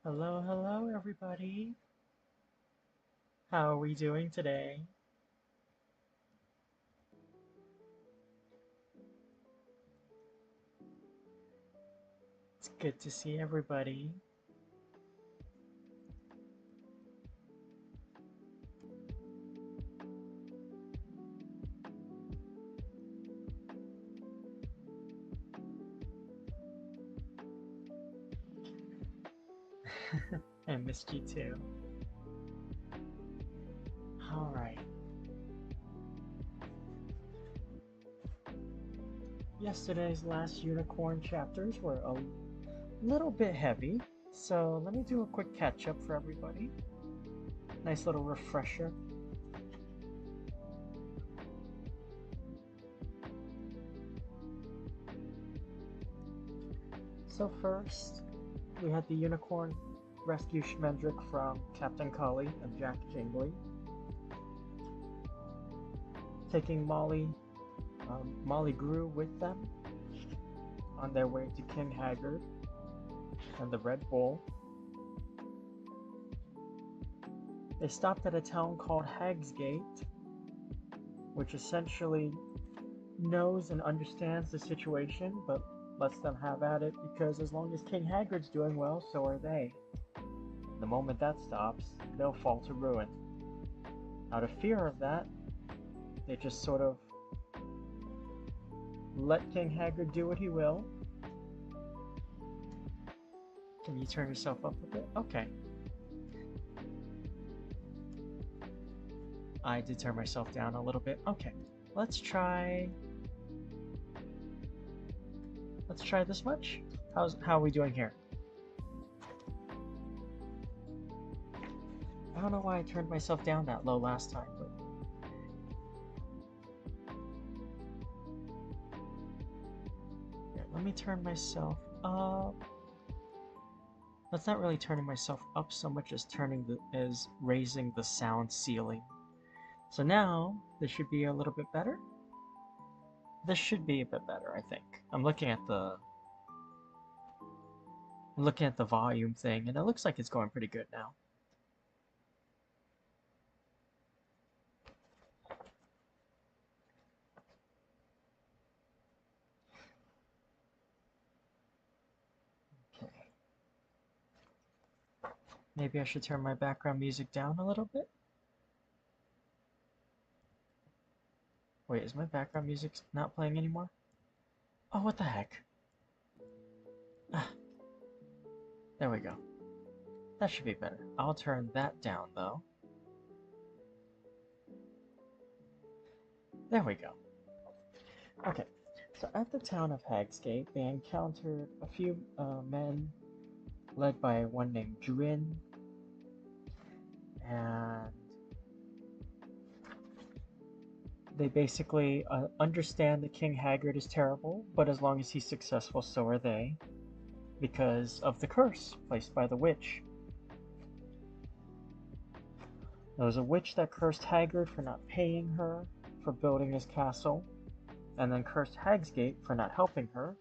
Hello, hello, everybody. How are we doing today? It's good to see everybody. I missed you too. All right. Yesterday's last unicorn chapters were a little bit heavy, so let me do a quick catch up for everybody. Nice little refresher. So first, we had the unicorn rescue Schmendrick from Captain Cully and Jack Jingley, taking Molly grew with them on their way to King Haggard and the Red Bull. They stopped at a town called Hagsgate, which essentially knows and understands the situation, but lets them have at it because as long as King Haggard's doing well, so are they. The moment that stops, they'll fall to ruin. Out of fear of that, they just sort of let King Haggard do what he will. Can you turn yourself up a bit? Okay. I did turn myself down a little bit. Okay. Let's try this much. How are we doing here? I don't know why I turned myself down that low last time, but here, let me turn myself up. That's not really turning myself up so much as raising the sound ceiling. So now this should be a little bit better. This should be a bit better, I think. I'm looking at the volume thing, and it looks like it's going pretty good now. Okay. Maybe I should turn my background music down a little bit. Wait, is my background music not playing anymore? Oh, what the heck? Ah, there we go. That should be better. I'll turn that down, though. There we go. Okay, so at the town of Hagsgate, they encountered a few men led by one named Drin, and they basically understand that King Haggard is terrible, but as long as he's successful, so are they, because of the curse placed by the witch. There was a witch that cursed Haggard for not paying her for building his castle, and then cursed Hagsgate for not helping her.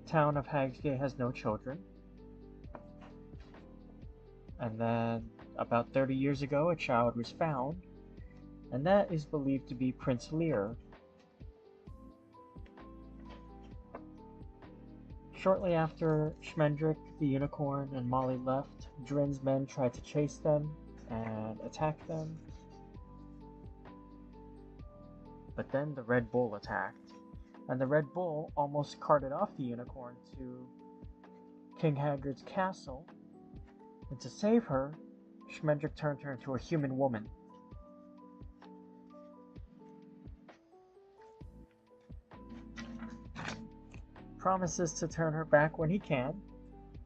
The town of Hagsgate has no children. And then, about 30 years ago, a child was found, and that is believed to be Prince Lear. Shortly after Schmendrick, the unicorn, and Molly left, Drin's men tried to chase them and attack them. But then the Red Bull attacked, and the Red Bull almost carted off the unicorn to King Haggard's castle. And to save her, Schmendrick turned her into a human woman. Promises to turn her back when he can,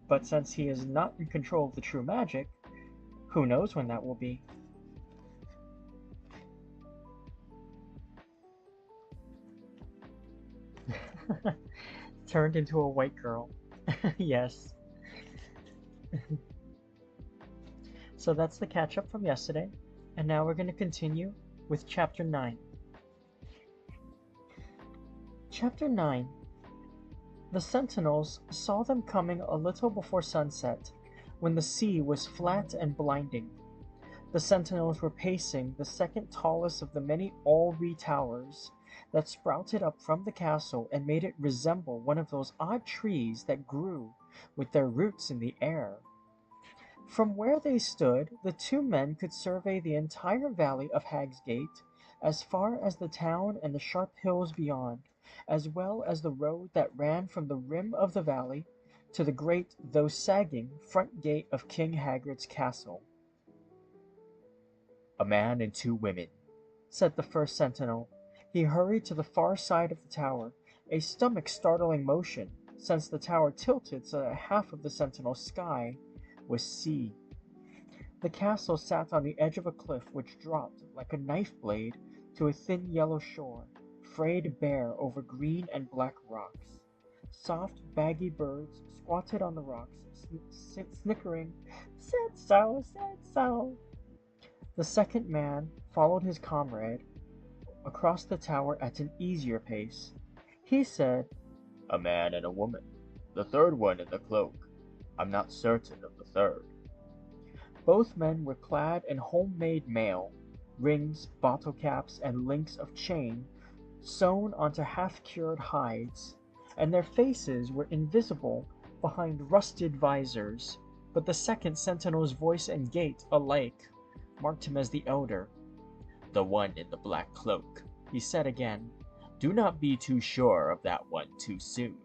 but since he is not in control of the true magic, who knows when that will be. Turned into a white girl. Yes. So that's the catch-up from yesterday, and now we're going to continue with Chapter 9. Chapter 9. The sentinels saw them coming a little before sunset, when the sea was flat and blinding. The sentinels were pacing the second tallest of the many Alree towers that sprouted up from the castle and made it resemble one of those odd trees that grew with their roots in the air. From where they stood, the two men could survey the entire valley of Hagsgate, as far as the town and the sharp hills beyond, as well as the road that ran from the rim of the valley to the great, though sagging, front gate of King Haggard's castle. "A man and two women," said the first sentinel. He hurried to the far side of the tower, a stomach-startling motion, since the tower tilted so that half of the sentinel's sky was sea. The castle sat on the edge of a cliff which dropped like a knife blade to a thin yellow shore, frayed bare over green and black rocks. Soft, baggy birds squatted on the rocks, snickering, "Said so, said so." The second man followed his comrade across the tower at an easier pace. He said, "A man and a woman. The third one in the cloak. I'm not certain of the third." Both men were clad in homemade mail, rings, bottle caps, and links of chain sewn onto half-cured hides, and their faces were invisible behind rusted visors, but the second sentinel's voice and gait alike marked him as the elder. "The one in the black cloak," he said again. "Do not be too sure of that one too soon."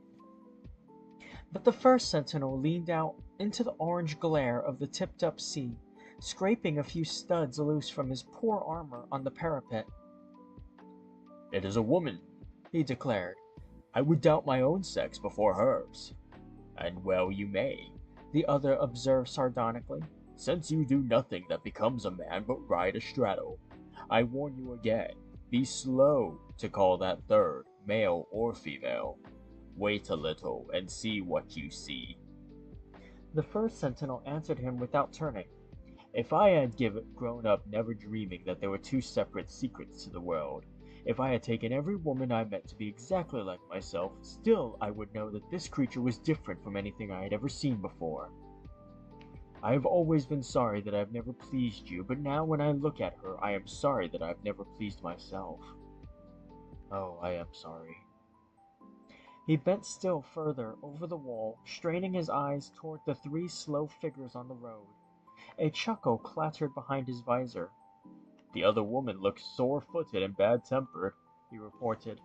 But the first sentinel leaned out into the orange glare of the tipped-up sea, scraping a few studs loose from his poor armor on the parapet. "It is a woman," he declared. "I would doubt my own sex before hers." "And well you may," the other observed sardonically, "since you do nothing that becomes a man but ride a straddle. I warn you again, be slow to call that third, male or female. Wait a little and see what you see." The first sentinel answered him without turning. "If I had grown up never dreaming that there were two separate secrets to the world, if I had taken every woman I met to be exactly like myself, still I would know that this creature was different from anything I had ever seen before. I have always been sorry that I have never pleased you, but now when I look at her, I am sorry that I have never pleased myself. Oh, I am sorry." He bent still further over the wall, straining his eyes toward the three slow figures on the road. A chuckle clattered behind his visor. "The other woman looks sore-footed and bad-tempered," he reported.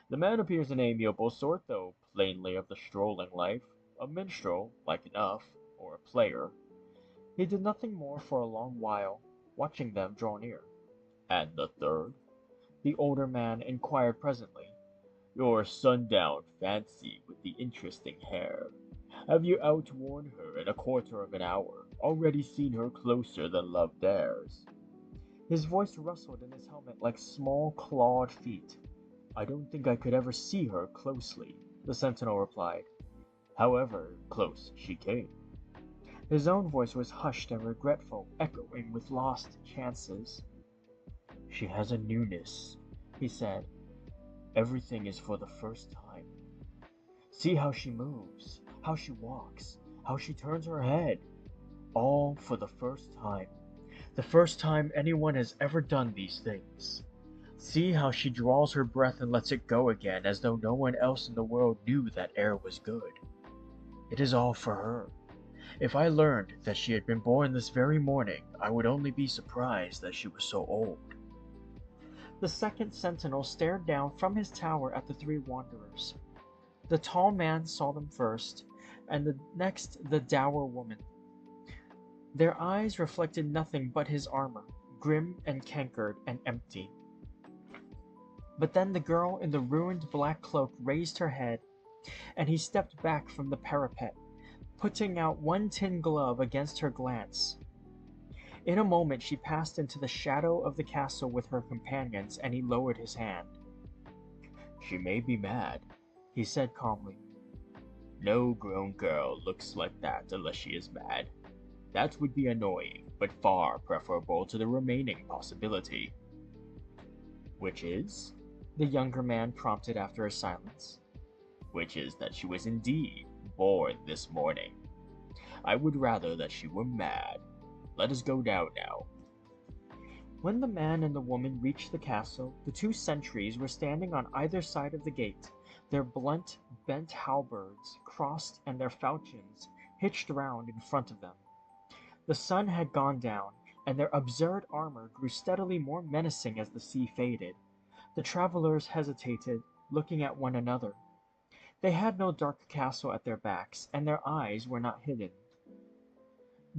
"The man appears an amiable sort, though plainly of the strolling life. A minstrel, like enough, or a player." He did nothing more for a long while, watching them draw near. "And the third?" the older man inquired presently. "Your sundown fancy with the interesting hair. Have you outworn her in a quarter of an hour, already seen her closer than love dares?" His voice rustled in his helmet like small clawed feet. "I don't think I could ever see her closely," the sentinel replied. "However, close she came." His own voice was hushed and regretful, echoing with lost chances. She has a newness, he said. Everything is for the first time. See how she moves, how she walks, how she turns her head. All for the first time. The first time anyone has ever done these things. See how she draws her breath and lets it go again as though no one else in the world knew that air was good. It is all for her. If I learned that she had been born this very morning, I would only be surprised that she was so old. The second sentinel stared down from his tower at the three wanderers. The tall man saw them first, and the next the dour woman. Their eyes reflected nothing but his armor, grim and cankered and empty. But then the girl in the ruined black cloak raised her head, and he stepped back from the parapet, putting out one tin glove against her glance. In a moment she passed into the shadow of the castle with her companions, and he lowered his hand. She may be mad, he said calmly. No grown girl looks like that unless she is mad. That would be annoying, but far preferable to the remaining possibility. Which is? The younger man prompted after a silence. Which is that she was indeed born this morning. I would rather that she were mad. Let us go down now. When the man and the woman reached the castle, the two sentries were standing on either side of the gate, their blunt, bent halberds crossed and their falchions hitched round in front of them. The sun had gone down, and their absurd armor grew steadily more menacing as the sea faded. The travelers hesitated, looking at one another. They had no dark castle at their backs, and their eyes were not hidden.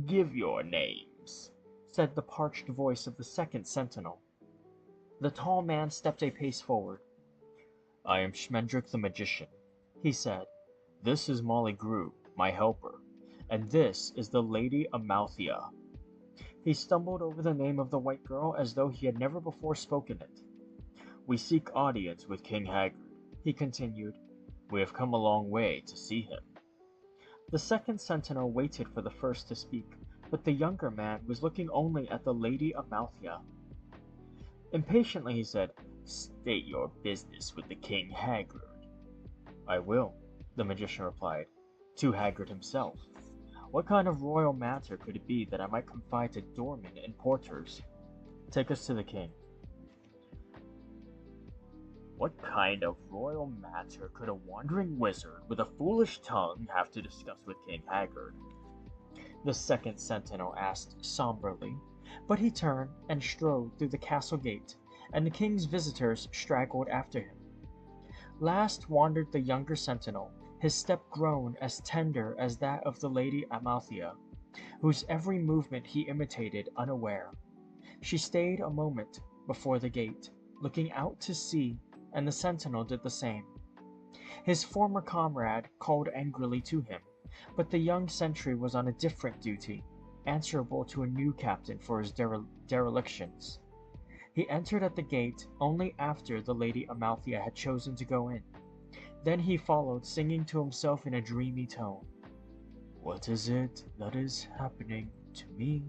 Give your names, said the parched voice of the second sentinel. The tall man stepped a pace forward. I am Schmendrick the magician, he said. This is Molly Grew, my helper, and this is the Lady Amalthea. He stumbled over the name of the white girl as though he had never before spoken it. We seek audience with King Haggard, he continued. We have come a long way to see him. The second sentinel waited for the first to speak, but the younger man was looking only at the Lady Amalthea. Impatiently he said, State your business with the King Haggard. I will, the magician replied, to Haggard himself. What kind of royal matter could it be that I might confide to doormen and porters? Take us to the king. What kind of royal matter could a wandering wizard with a foolish tongue have to discuss with King Haggard? The second sentinel asked somberly, but he turned and strode through the castle gate, and the king's visitors straggled after him. Last wandered the younger sentinel, his step grown as tender as that of the Lady Amalthea, whose every movement he imitated unaware. She stayed a moment before the gate, looking out to sea, and the sentinel did the same. His former comrade called angrily to him, but the young sentry was on a different duty, answerable to a new captain for his derelictions. He entered at the gate only after the Lady Amalthea had chosen to go in. Then he followed, singing to himself in a dreamy tone. What is it that is happening to me?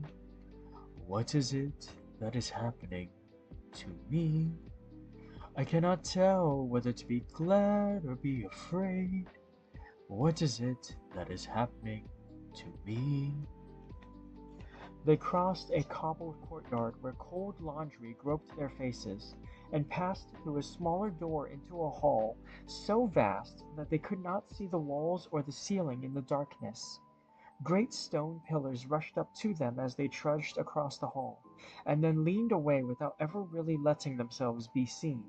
What is it that is happening to me? I cannot tell whether to be glad or be afraid. What is it that is happening to me? They crossed a cobbled courtyard where cold laundry groped their faces, and passed through a smaller door into a hall so vast that they could not see the walls or the ceiling in the darkness. Great stone pillars rushed up to them as they trudged across the hall, and then leaned away without ever really letting themselves be seen.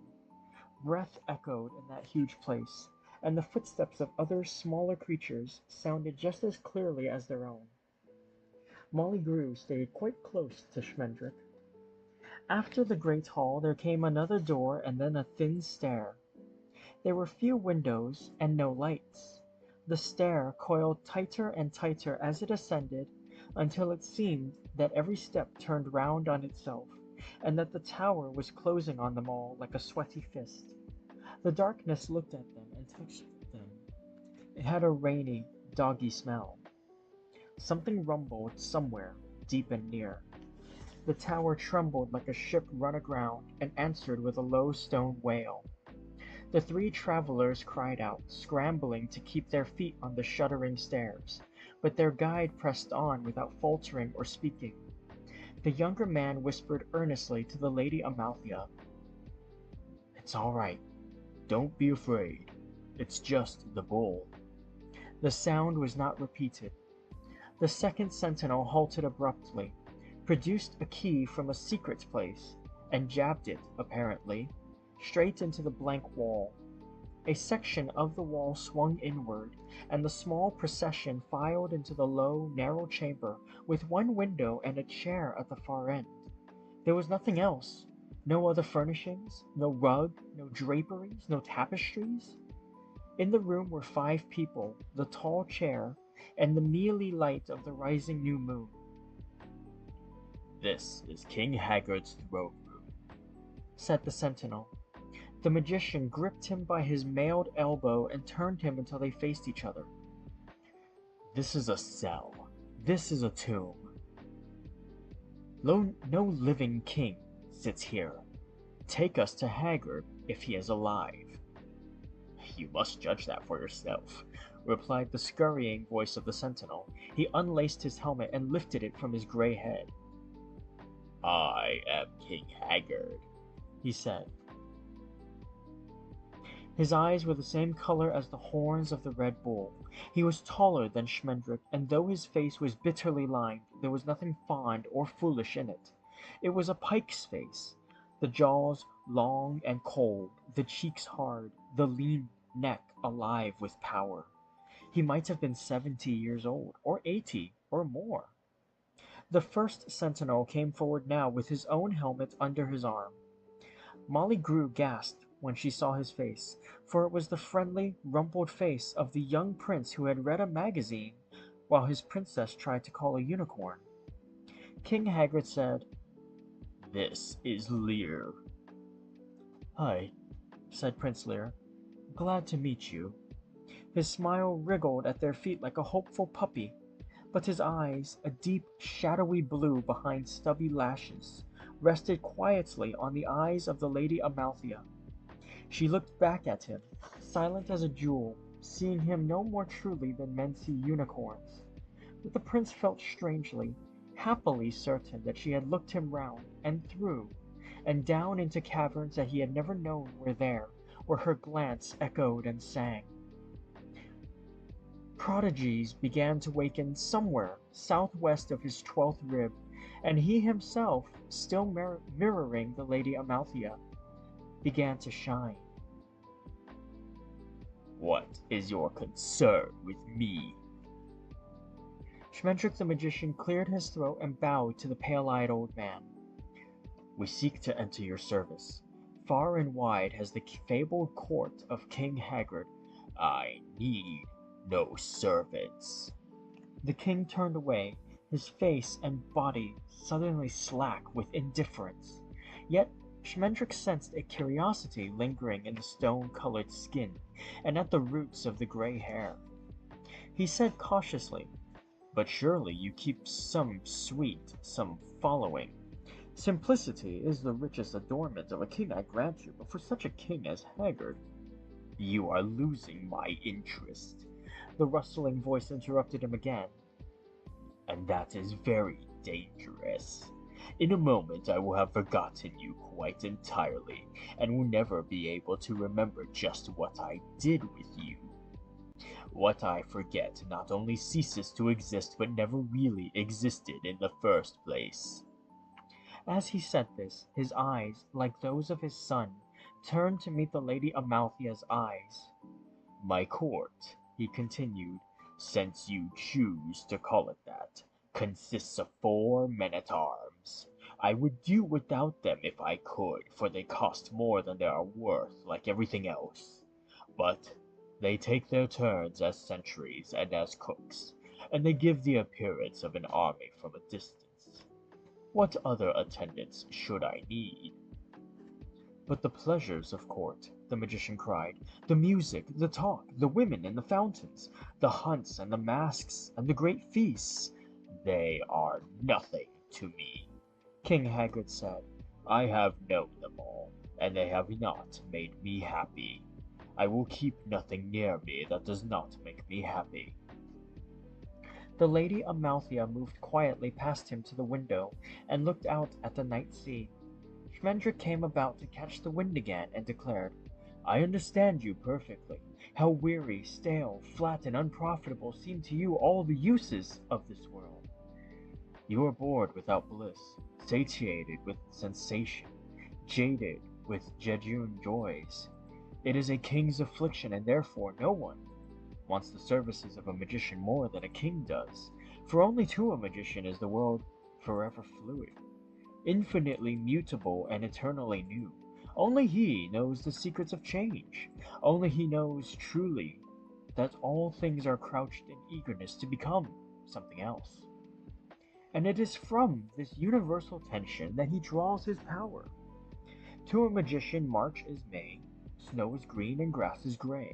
Breath echoed in that huge place, and the footsteps of other smaller creatures sounded just as clearly as their own. Molly Grew stayed quite close to Schmendrick. After the great hall there came another door and then a thin stair. There were few windows and no lights. The stair coiled tighter and tighter as it ascended, until it seemed that every step turned round on itself, and that the tower was closing on them all like a sweaty fist. The darkness looked at them and touched them. It had a rainy, doggy smell. Something rumbled somewhere, deep and near. The tower trembled like a ship run aground, and answered with a low stone wail. The three travelers cried out, scrambling to keep their feet on the shuddering stairs, but their guide pressed on without faltering or speaking. The younger man whispered earnestly to the Lady Amalthea, "It's all right. Don't be afraid. It's just the bull." The sound was not repeated. The second sentinel halted abruptly, produced a key from a secret place, and jabbed it, apparently, straight into the blank wall. A section of the wall swung inward, and the small procession filed into the low, narrow chamber with one window and a chair at the far end. There was nothing else. No other furnishings, no rug, no draperies, no tapestries. In the room were 5 people, the tall chair, and the mealy light of the rising new moon. "This is King Haggard's throne room," said the sentinel. The magician gripped him by his mailed elbow and turned him until they faced each other. "This is a cell. This is a tomb. No living king sits here. Take us to Haggard if he is alive." "You must judge that for yourself," replied the scurrying voice of the sentinel. He unlaced his helmet and lifted it from his gray head. "I am King Haggard," he said. His eyes were the same color as the horns of the Red Bull. He was taller than Schmendrick, and though his face was bitterly lined, there was nothing fond or foolish in it. It was a pike's face, the jaws long and cold, the cheeks hard, the lean neck alive with power. He might have been 70 years old, or 80, or more. The first sentinel came forward now with his own helmet under his arm. Molly Grew gasped when she saw his face, for it was the friendly, rumpled face of the young prince who had read a magazine while his princess tried to call a unicorn. King Haggard said, "This is Lear." "Hi," said Prince Lear. "Glad to meet you." His smile wriggled at their feet like a hopeful puppy, but his eyes, a deep, shadowy blue behind stubby lashes, rested quietly on the eyes of the Lady Amalthea. She looked back at him, silent as a jewel, seeing him no more truly than men see unicorns. But the prince felt strangely, happily certain that she had looked him round and through, and down into caverns that he had never known were there, where her glance echoed and sang. Prodigies began to waken somewhere southwest of his 12th rib, and he himself, still mirroring the Lady Amalthea, began to shine. "What is your concern with me?" Schmendrick the magician cleared his throat and bowed to the pale-eyed old man. "We seek to enter your service. Far and wide has the fabled court of King Haggard." "I need no servants." The king turned away, his face and body suddenly slack with indifference. Yet Schmendrick sensed a curiosity lingering in the stone-colored skin and at the roots of the gray hair. He said cautiously, "But surely you keep some suite, some following." "Simplicity is the richest adornment of a king, I grant you, but for such a king as Haggard—" "You are losing my interest," the rustling voice interrupted him again. "And that is very dangerous. In a moment I will have forgotten you quite entirely, and will never be able to remember just what I did with you. What I forget not only ceases to exist, but never really existed in the first place." As he said this, his eyes, like those of his son, turned to meet the Lady Amalthea's eyes. "My court," he continued, "since you choose to call it that, consists of 4 men-at-arms. I would do without them if I could, for they cost more than they are worth, like everything else. But they take their turns as sentries and as cooks, and they give the appearance of an army from a distance. What other attendants should I need?" "But the pleasures of court," the magician cried. The music, the talk, the women and the fountains, the hunts and the masks and the great feasts. They are nothing to me, King Haggard said. I have known them all, and they have not made me happy. I will keep nothing near me that does not make me happy. The Lady Amalthea moved quietly past him to the window and looked out at the night sea. Schmendrick came about to catch the wind again and declared, I understand you perfectly. How weary, stale, flat, and unprofitable seem to you all the uses of this world. You are bored without bliss, satiated with sensation, jaded with jejune joys. It is a king's affliction, and therefore no one wants the services of a magician more than a king does, for only to a magician is the world forever fluid, infinitely mutable and eternally new. Only he knows the secrets of change. Only he knows truly that all things are crouched in eagerness to become something else. And it is from this universal tension that he draws his power. To a magician, March is May, snow is green, and grass is gray.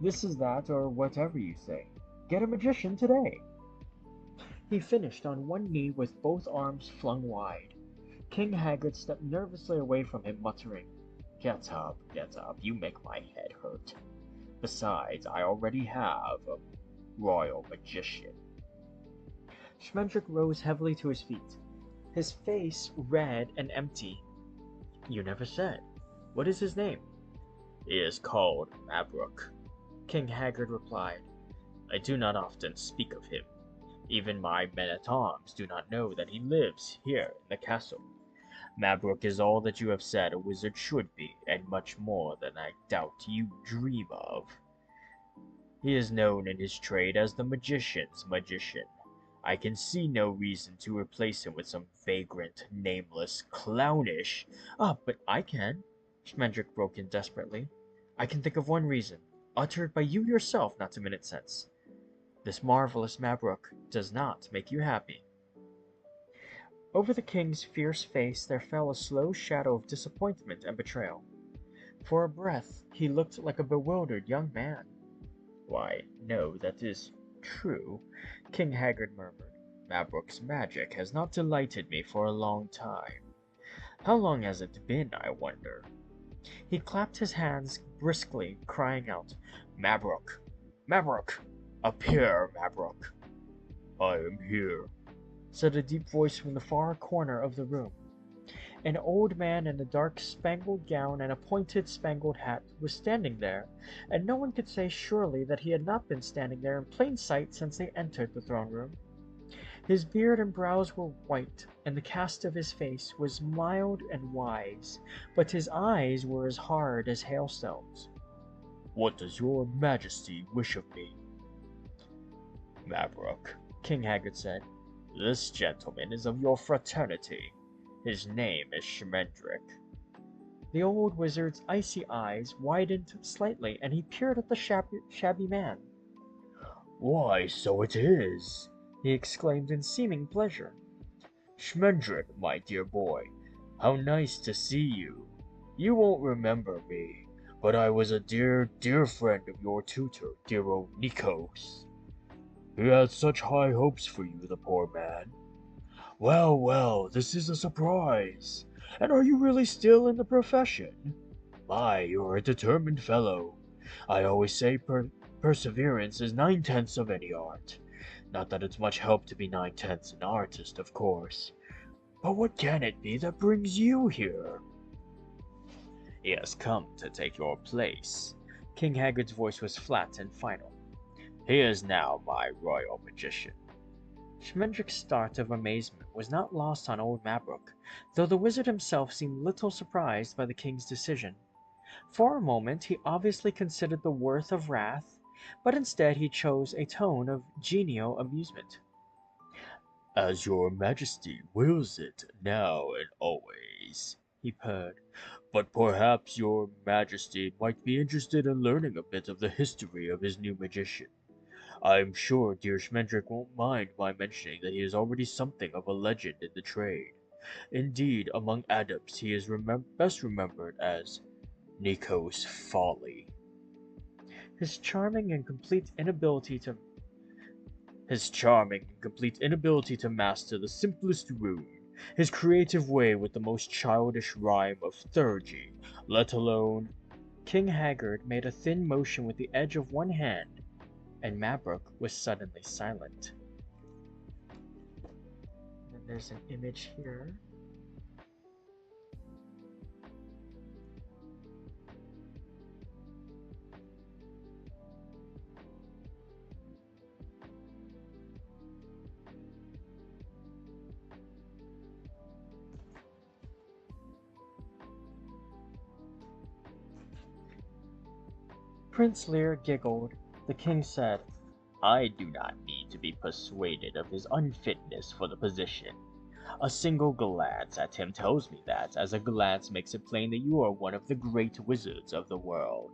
This is that, or whatever you say. Get a magician today. He finished on one knee with both arms flung wide. King Haggard stepped nervously away from him, muttering, get up, you make my head hurt. Besides, I already have a royal magician. Schmendrick rose heavily to his feet, his face red and empty. You never said. What is his name? He is called Mabrook, King Haggard replied. I do not often speak of him. Even my men-at-arms do not know that he lives here in the castle. Mabrook is all that you have said a wizard should be, and much more than I doubt you dream of. He is known in his trade as the magician's magician. I can see no reason to replace him with some vagrant, nameless, clownish— but I can, Schmendrick broke in desperately. I can think of one reason, uttered by you yourself not a minute since. This marvelous Mabrook does not make you happy. Over the king's fierce face there fell a slow shadow of disappointment and betrayal. For a breath he looked like a bewildered young man. Why, no, that is true, King Haggard murmured. Mabrook's magic has not delighted me for a long time. How long has it been, I wonder? He clapped his hands briskly, crying out, Mabrook! Mabrook! Appear, Mabrook! I am here, said a deep voice from the far corner of the room. An old man in a dark spangled gown and a pointed spangled hat was standing there, and no one could say surely that he had not been standing there in plain sight since they entered the throne room. His beard and brows were white, and the cast of his face was mild and wise, but his eyes were as hard as hailstones. What does your majesty wish of me? Mabrook, King Haggard said, this gentleman is of your fraternity. His name is Schmendrick. The old wizard's icy eyes widened slightly, and he peered at the shabby man. Why, so it is, he exclaimed in seeming pleasure. Schmendrick, my dear boy, how nice to see you. You won't remember me, but I was a dear, dear friend of your tutor, dear old Nikos. He had such high hopes for you, the poor man. Well, well, this is a surprise. And are you really still in the profession? My, you're a determined fellow. I always say perseverance is 9/10 of any art. Not that it's much help to be 9/10 an artist, of course. But what can it be that brings you here? He has come to take your place. King Haggard's voice was flat and final. He is now my royal magician. Schmendrick's start of amazement was not lost on old Mabrook, though the wizard himself seemed little surprised by the king's decision. For a moment he obviously considered the worth of wrath, but instead he chose a tone of genial amusement. As your majesty wills it, now and always, he purred. But perhaps your majesty might be interested in learning a bit of the history of his new magician. I'm sure dear Schmendrick won't mind my mentioning that he is already something of a legend in the trade. Indeed, among adepts he is best remembered as Nico's folly. His charming and complete inability to master the simplest rune, his creative way with the most childish rhyme of theurgy, let alone. King Haggard made a thin motion with the edge of one hand, and Mabrook was suddenly silent. And there's an image here. Prince Lear giggled. The king said, I do not need to be persuaded of his unfitness for the position. A single glance at him tells me that, as a glance makes it plain that you are one of the great wizards of the world.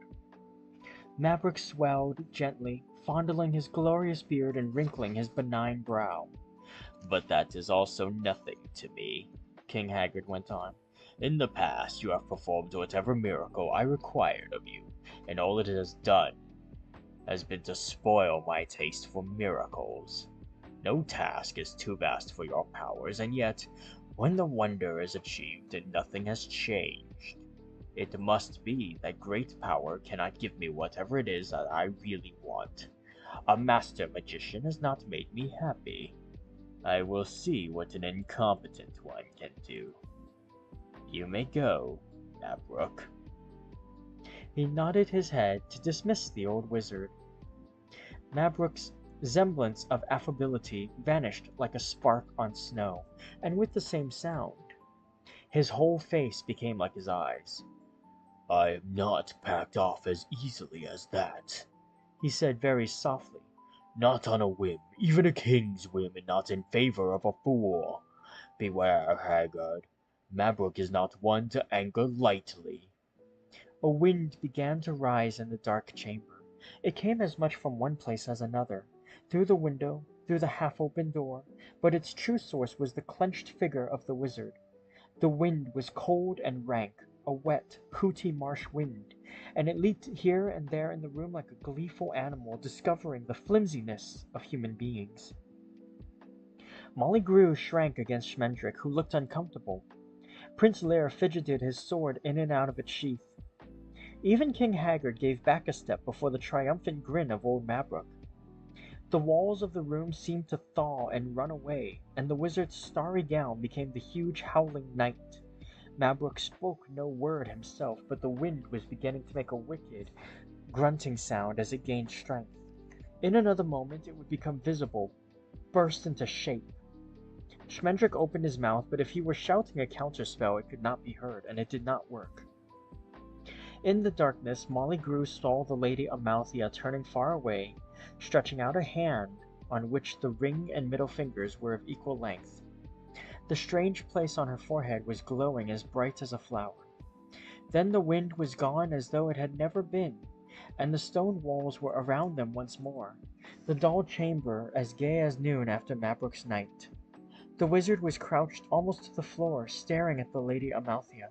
Mabrook swelled gently, fondling his glorious beard and wrinkling his benign brow. But that is also nothing to me, King Haggard went on. In the past you have performed whatever miracle I required of you, and all it has done has been to spoil my taste for miracles. No task is too vast for your powers, and yet, when the wonder is achieved and nothing has changed, it must be that great power cannot give me whatever it is that I really want. A master magician has not made me happy. I will see what an incompetent one can do. You may go, Mabrook. He nodded his head to dismiss the old wizard. Mabrook's semblance of affability vanished like a spark on snow, and with the same sound. His whole face became like his eyes. I am not packed off as easily as that, he said very softly. Not on a whim, even a king's whim, and not in favor of a fool. Beware, Haggard. Mabrook is not one to anger lightly. A wind began to rise in the dark chamber. It came as much from one place as another, through the window, through the half-open door, but its true source was the clenched figure of the wizard. The wind was cold and rank, a wet, hooty marsh wind, and it leaped here and there in the room like a gleeful animal discovering the flimsiness of human beings. Molly Grew shrank against Schmendrick, who looked uncomfortable. Prince Lear fidgeted his sword in and out of its sheath. Even King Haggard gave back a step before the triumphant grin of old Mabrook. The walls of the room seemed to thaw and run away, and the wizard's starry gown became the huge howling night. Mabrook spoke no word himself, but the wind was beginning to make a wicked, grunting sound as it gained strength. In another moment it would become visible, burst into shape. Schmendrick opened his mouth, but if he were shouting a counterspell it could not be heard, and it did not work. In the darkness, Molly Grew saw the Lady Amalthea turning far away, stretching out a hand on which the ring and middle fingers were of equal length. The strange place on her forehead was glowing as bright as a flower. Then the wind was gone as though it had never been, and the stone walls were around them once more, the dull chamber as gay as noon after Mabrook's night. The wizard was crouched almost to the floor, staring at the Lady Amalthea.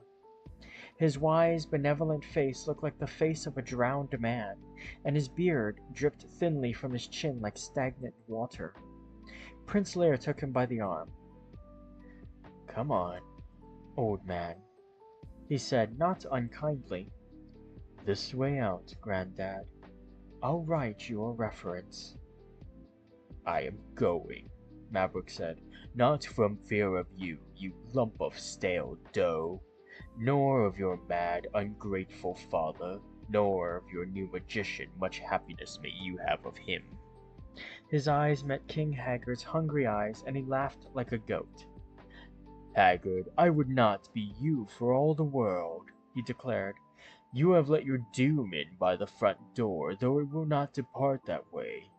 His wise, benevolent face looked like the face of a drowned man, and his beard dripped thinly from his chin like stagnant water. Prince Lear took him by the arm. "Come on, old man," he said, not unkindly. "This way out, Granddad. I'll write you a reference." "I am going," Mabrook said, "not from fear of you, you lump of stale dough, nor of your mad, ungrateful father, nor of your new magician, much happiness may you have of him." His eyes met King Haggard's hungry eyes, and he laughed like a goat. "Haggard, I would not be you for all the world," he declared. "You have let your doom in by the front door, though it will not depart that way.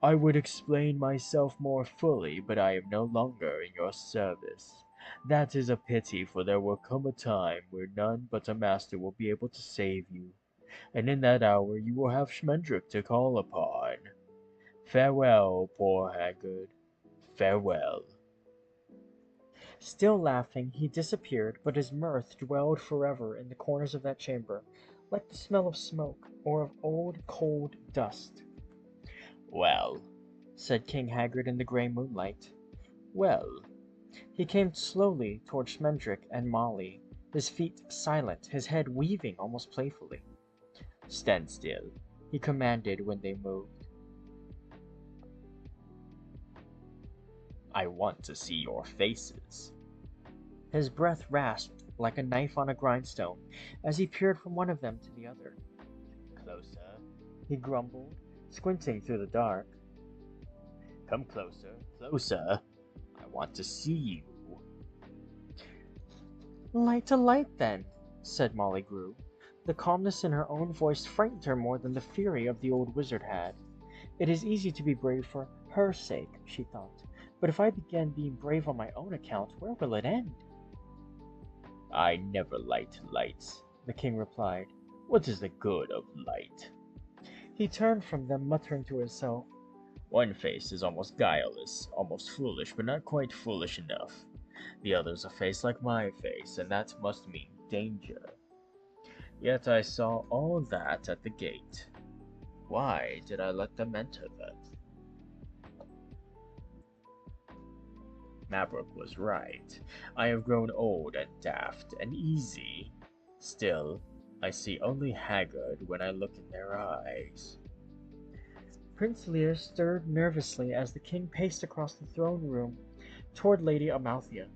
I would explain myself more fully, but I am no longer in your service. That is a pity, for there will come a time where none but a master will be able to save you, and in that hour you will have Schmendrick to call upon. Farewell, poor Haggard, farewell." Still laughing, he disappeared, but his mirth dwelled forever in the corners of that chamber, like the smell of smoke or of old cold dust. Well, Said King Haggard in the grey moonlight. Well. He came slowly toward Schmendrick and Molly, his feet silent, his head weaving almost playfully. Stand still, he commanded when they moved. I want to see your faces. His breath rasped like a knife on a grindstone as he peered from one of them to the other. Closer. He grumbled, squinting through the dark. Come closer, closer. I want to see you. Light to light, then, said Molly Grew. The calmness in her own voice frightened her more than the fury of the old wizard had. It is easy to be brave for her sake, she thought, but if I begin being brave on my own account, where will it end? I never liked lights, the king replied. What is the good of light? He turned from them, muttering to himself. One face is almost guileless, almost foolish, but not quite foolish enough. The other's a face like my face, and that must mean danger. Yet I saw all that at the gate. Why did I let them enter then? Maverick was right. I have grown old and daft and easy. Still, I see only haggard when I look in their eyes. Prince Lear stirred nervously as the king paced across the throne room toward Lady Amalthea.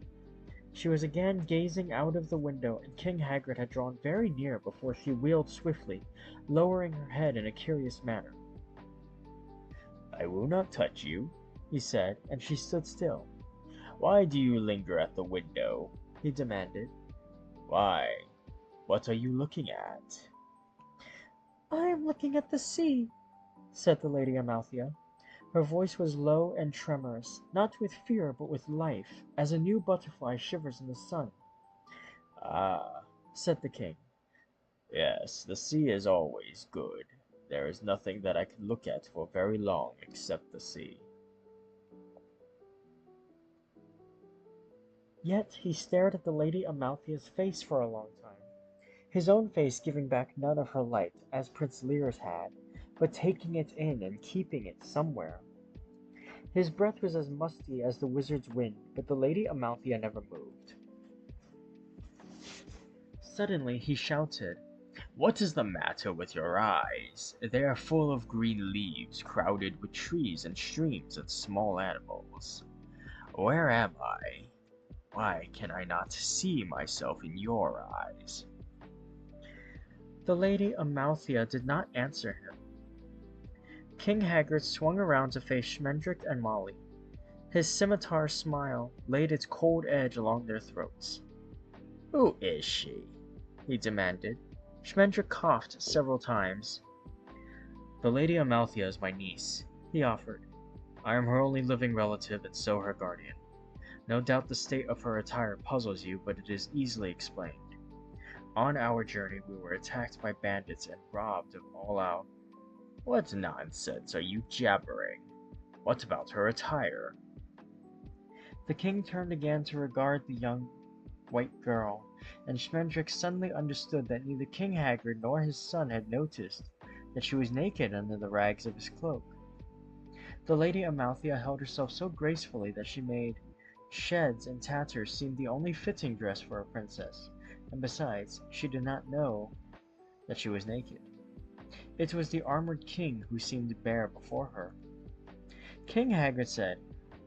She was again gazing out of the window, and King Haggard had drawn very near before she wheeled swiftly, lowering her head in a curious manner. I will not touch you, he said, and she stood still. Why do you linger at the window? He demanded. Why? What are you looking at? I am looking at the sea, said the Lady Amalthea. Her voice was low and tremorous, not with fear but with life, as a new butterfly shivers in the sun. Ah, said the king. Yes, the sea is always good. There is nothing that I can look at for very long except the sea. Yet he stared at the Lady Amalthea's face for a long time, his own face giving back none of her light, as Prince Lear's had, but taking it in and keeping it somewhere. His breath was as musty as the wizard's wind, but the Lady Amalthea never moved. Suddenly he shouted, What is the matter with your eyes? They are full of green leaves, crowded with trees and streams and small animals. Where am I? Why can I not see myself in your eyes? The Lady Amalthea did not answer him. King Haggard swung around to face Schmendrick and Molly. His scimitar smile laid its cold edge along their throats. Who is she? He demanded. Schmendrick coughed several times. The Lady Amalthea is my niece, he offered. I am her only living relative and so her guardian. No doubt the state of her attire puzzles you, but it is easily explained. On our journey we were attacked by bandits and robbed of all our... What nonsense are you jabbering? What about her attire? The king turned again to regard the young white girl, and Schmendrick suddenly understood that neither King Haggard nor his son had noticed that she was naked under the rags of his cloak. The Lady Amalthea held herself so gracefully that she made sheds and tatters seem the only fitting dress for a princess, and besides, she did not know that she was naked. It was the armored king who seemed bare before her. King Haggard said,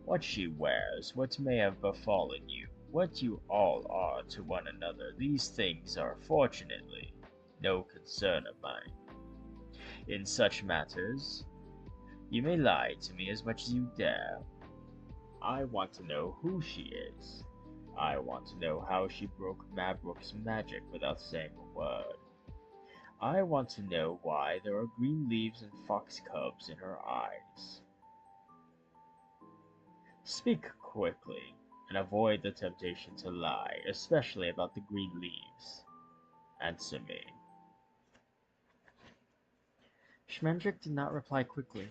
What she wears, what may have befallen you, what you all are to one another, these things are, fortunately, no concern of mine. In such matters, you may lie to me as much as you dare. I want to know who she is. I want to know how she broke Maverick's magic without saying a word. I want to know why there are green leaves and fox cubs in her eyes. Speak quickly, and avoid the temptation to lie, especially about the green leaves. Answer me. Schmendrick did not reply quickly.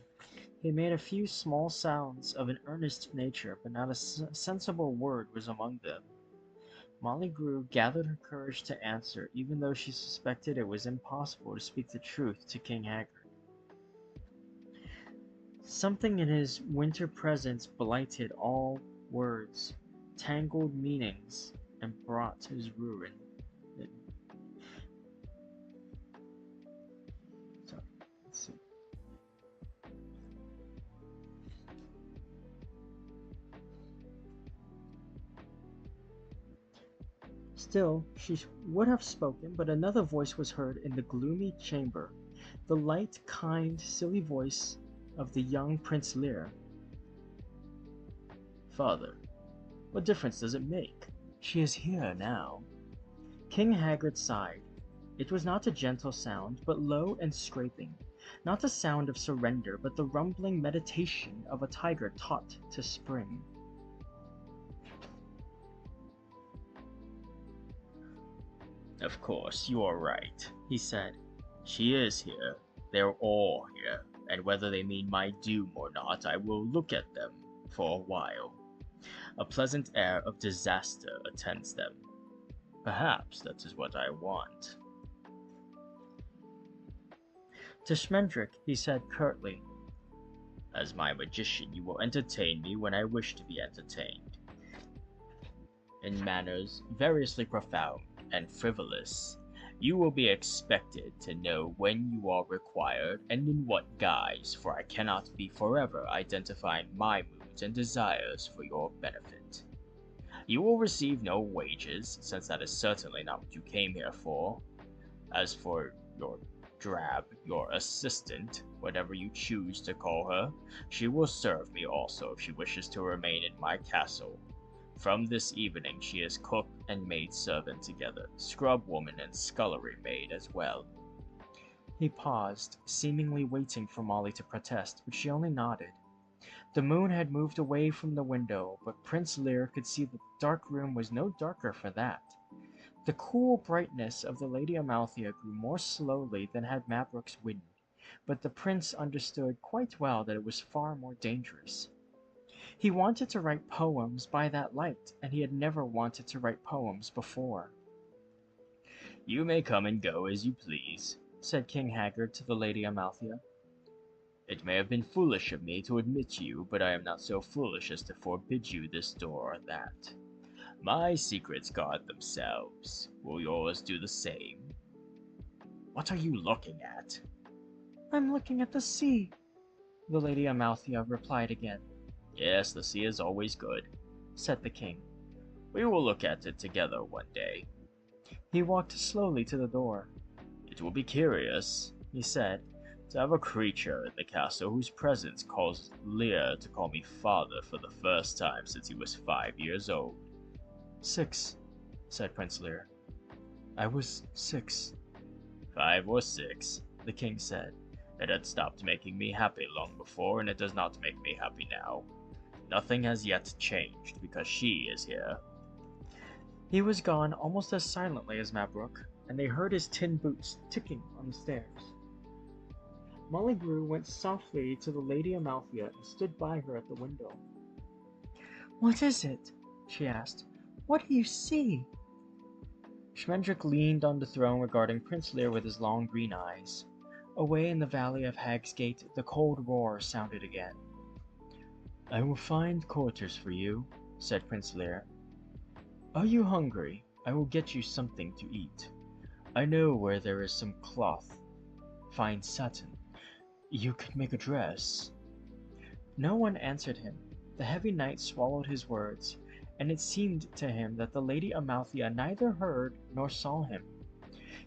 He made a few small sounds of an earnest nature, but not a sensible word was among them. Molly Grew gathered her courage to answer, even though she suspected it was impossible to speak the truth to King Haggard. Something in his winter presence blighted all words, tangled meanings, and brought his ruin. Sorry, let's see. Still, she would have spoken, but another voice was heard in the gloomy chamber, the light, kind, silly voice of the young Prince Lear. Father, what difference does it make? She is here now. King Haggard sighed. It was not a gentle sound, but low and scraping. Not the sound of surrender, but the rumbling meditation of a tiger taught to spring. Of course, you are right, he said. She is here. They're all here, and whether they mean my doom or not, I will look at them for a while. A pleasant air of disaster attends them. Perhaps that is what I want. To Schmendrick, he said curtly, As my magician, you will entertain me when I wish to be entertained. In manners variously profound and frivolous, you will be expected to know when you are required and in what guise, for I cannot be forever identifying my moods and desires for your benefit. You will receive no wages, since that is certainly not what you came here for. As for your drab, your assistant, whatever you choose to call her, she will serve me also if she wishes to remain in my castle. From this evening she is cook and maid-servant together, scrub-woman and scullery-maid as well. He paused, seemingly waiting for Molly to protest, but she only nodded. The moon had moved away from the window, but Prince Lear could see that the dark room was no darker for that. The cool brightness of the Lady Amalthea grew more slowly than had Mabrook's wind, but the prince understood quite well that it was far more dangerous. He wanted to write poems by that light, and he had never wanted to write poems before. You may come and go as you please, said King Haggard to the Lady Amalthea. It may have been foolish of me to admit you, but I am not so foolish as to forbid you this door or that. My secrets guard themselves. Will yours do the same? What are you looking at? I'm looking at the sea, the Lady Amalthea replied again. Yes, the sea is always good, said the king. We will look at it together one day. He walked slowly to the door. It will be curious, he said, to have a creature in the castle whose presence caused Lear to call me father for the first time since he was 5 years old. 6, said Prince Lear. I was 6. 5 or 6, the king said. It had stopped making me happy long before, and it does not make me happy now. Nothing has yet changed, because she is here. He was gone almost as silently as Mabrook, and they heard his tin boots ticking on the stairs. Molly Grew went softly to the Lady Amalthea and stood by her at the window. What is it? She asked. What do you see? Schmendrick leaned on the throne regarding Prince Lear with his long green eyes. Away in the valley of Hag's Gate, the cold roar sounded again. I will find quarters for you, said Prince Lear. Are you hungry? I will get you something to eat. I know where there is some cloth, fine satin. You could make a dress. No one answered him. The heavy night swallowed his words, and it seemed to him that the Lady Amalthea neither heard nor saw him.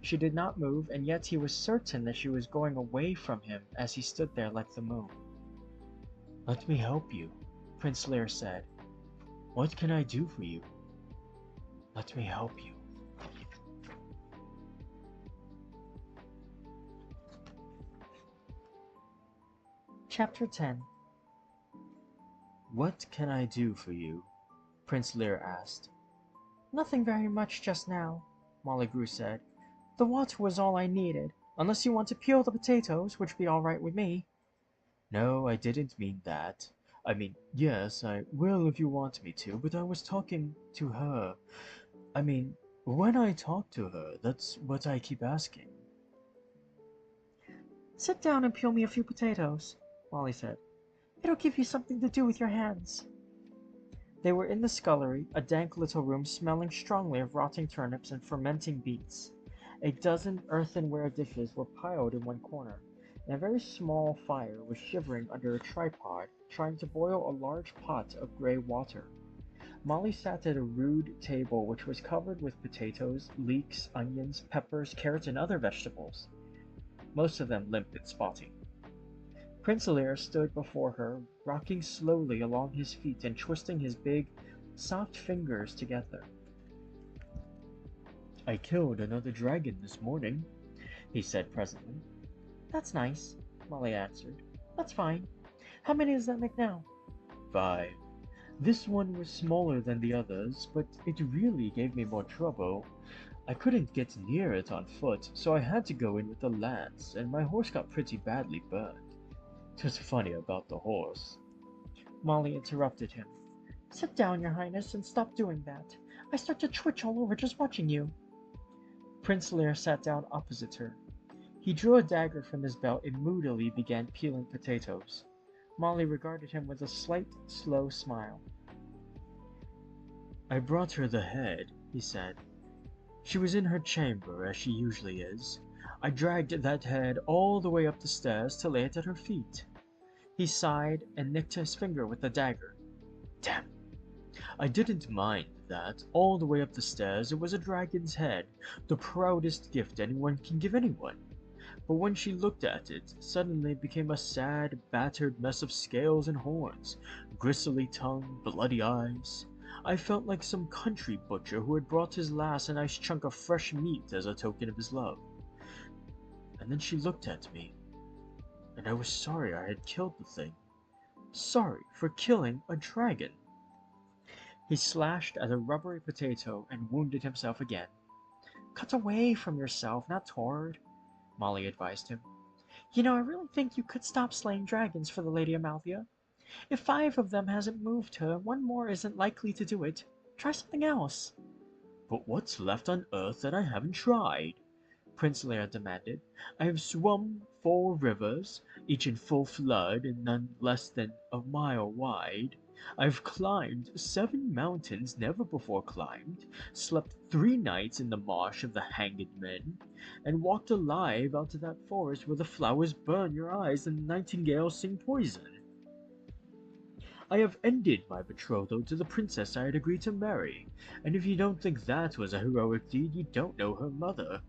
She did not move, and yet he was certain that she was going away from him as he stood there like the moon. Let me help you, Prince Lear said. What can I do for you? Let me help you. Chapter 10. What can I do for you? Prince Lear asked. Nothing very much just now, Molly Grew said. The water was all I needed, unless you want to peel the potatoes, which would be all right with me. No, I didn't mean that. I mean, yes, I will if you want me to, but I was talking to her. I mean, when I talk to her, that's what I keep asking. Sit down and peel me a few potatoes, Molly said. It'll give you something to do with your hands. They were in the scullery, a dank little room smelling strongly of rotting turnips and fermenting beets. A dozen earthenware dishes were piled in one corner, and a very small fire was shivering under a tripod, trying to boil a large pot of gray water. Molly sat at a rude table which was covered with potatoes, leeks, onions, peppers, carrots, and other vegetables, most of them limp and spotty. Prince Lear stood before her, rocking slowly along his feet and twisting his big, soft fingers together. I killed another dragon this morning, he said presently. That's nice, Molly answered. That's fine. How many does that make now? 5. This one was smaller than the others, but it really gave me more trouble. I couldn't get near it on foot, so I had to go in with a lance, and my horse got pretty badly burned. It was funny about the horse. Molly interrupted him. Sit down, Your Highness, and stop doing that. I start to twitch all over just watching you. Prince Lear sat down opposite her. He drew a dagger from his belt and moodily began peeling potatoes. Molly regarded him with a slight, slow smile. I brought her the head, he said. She was in her chamber, as she usually is. I dragged that head all the way up the stairs to lay it at her feet. He sighed and nicked his finger with the dagger. Damn! I didn't mind that. All the way up the stairs it was a dragon's head, the proudest gift anyone can give anyone. But when she looked at it, suddenly it became a sad, battered mess of scales and horns, gristly tongue, bloody eyes. I felt like some country butcher who had brought his lass a nice chunk of fresh meat as a token of his love. And then she looked at me, and I was sorry I had killed the thing. Sorry for killing a dragon. He slashed at a rubbery potato and wounded himself again. Cut away from yourself, not toward, Molly advised him. You know, I really think you could stop slaying dragons for the Lady Amalthea. If 5 of them hasn't moved her, one more isn't likely to do it. Try something else. But what's left on earth that I haven't tried? Prince Lear demanded. I have swum 4 rivers, each in full flood and none less than a mile wide. I've climbed 7 mountains never before climbed, slept 3 nights in the marsh of the Hanged Men, and walked alive out to that forest where the flowers burn your eyes and the nightingales sing poison. I have ended my betrothal to the princess I had agreed to marry, and if you don't think that was a heroic deed, you don't know her mother.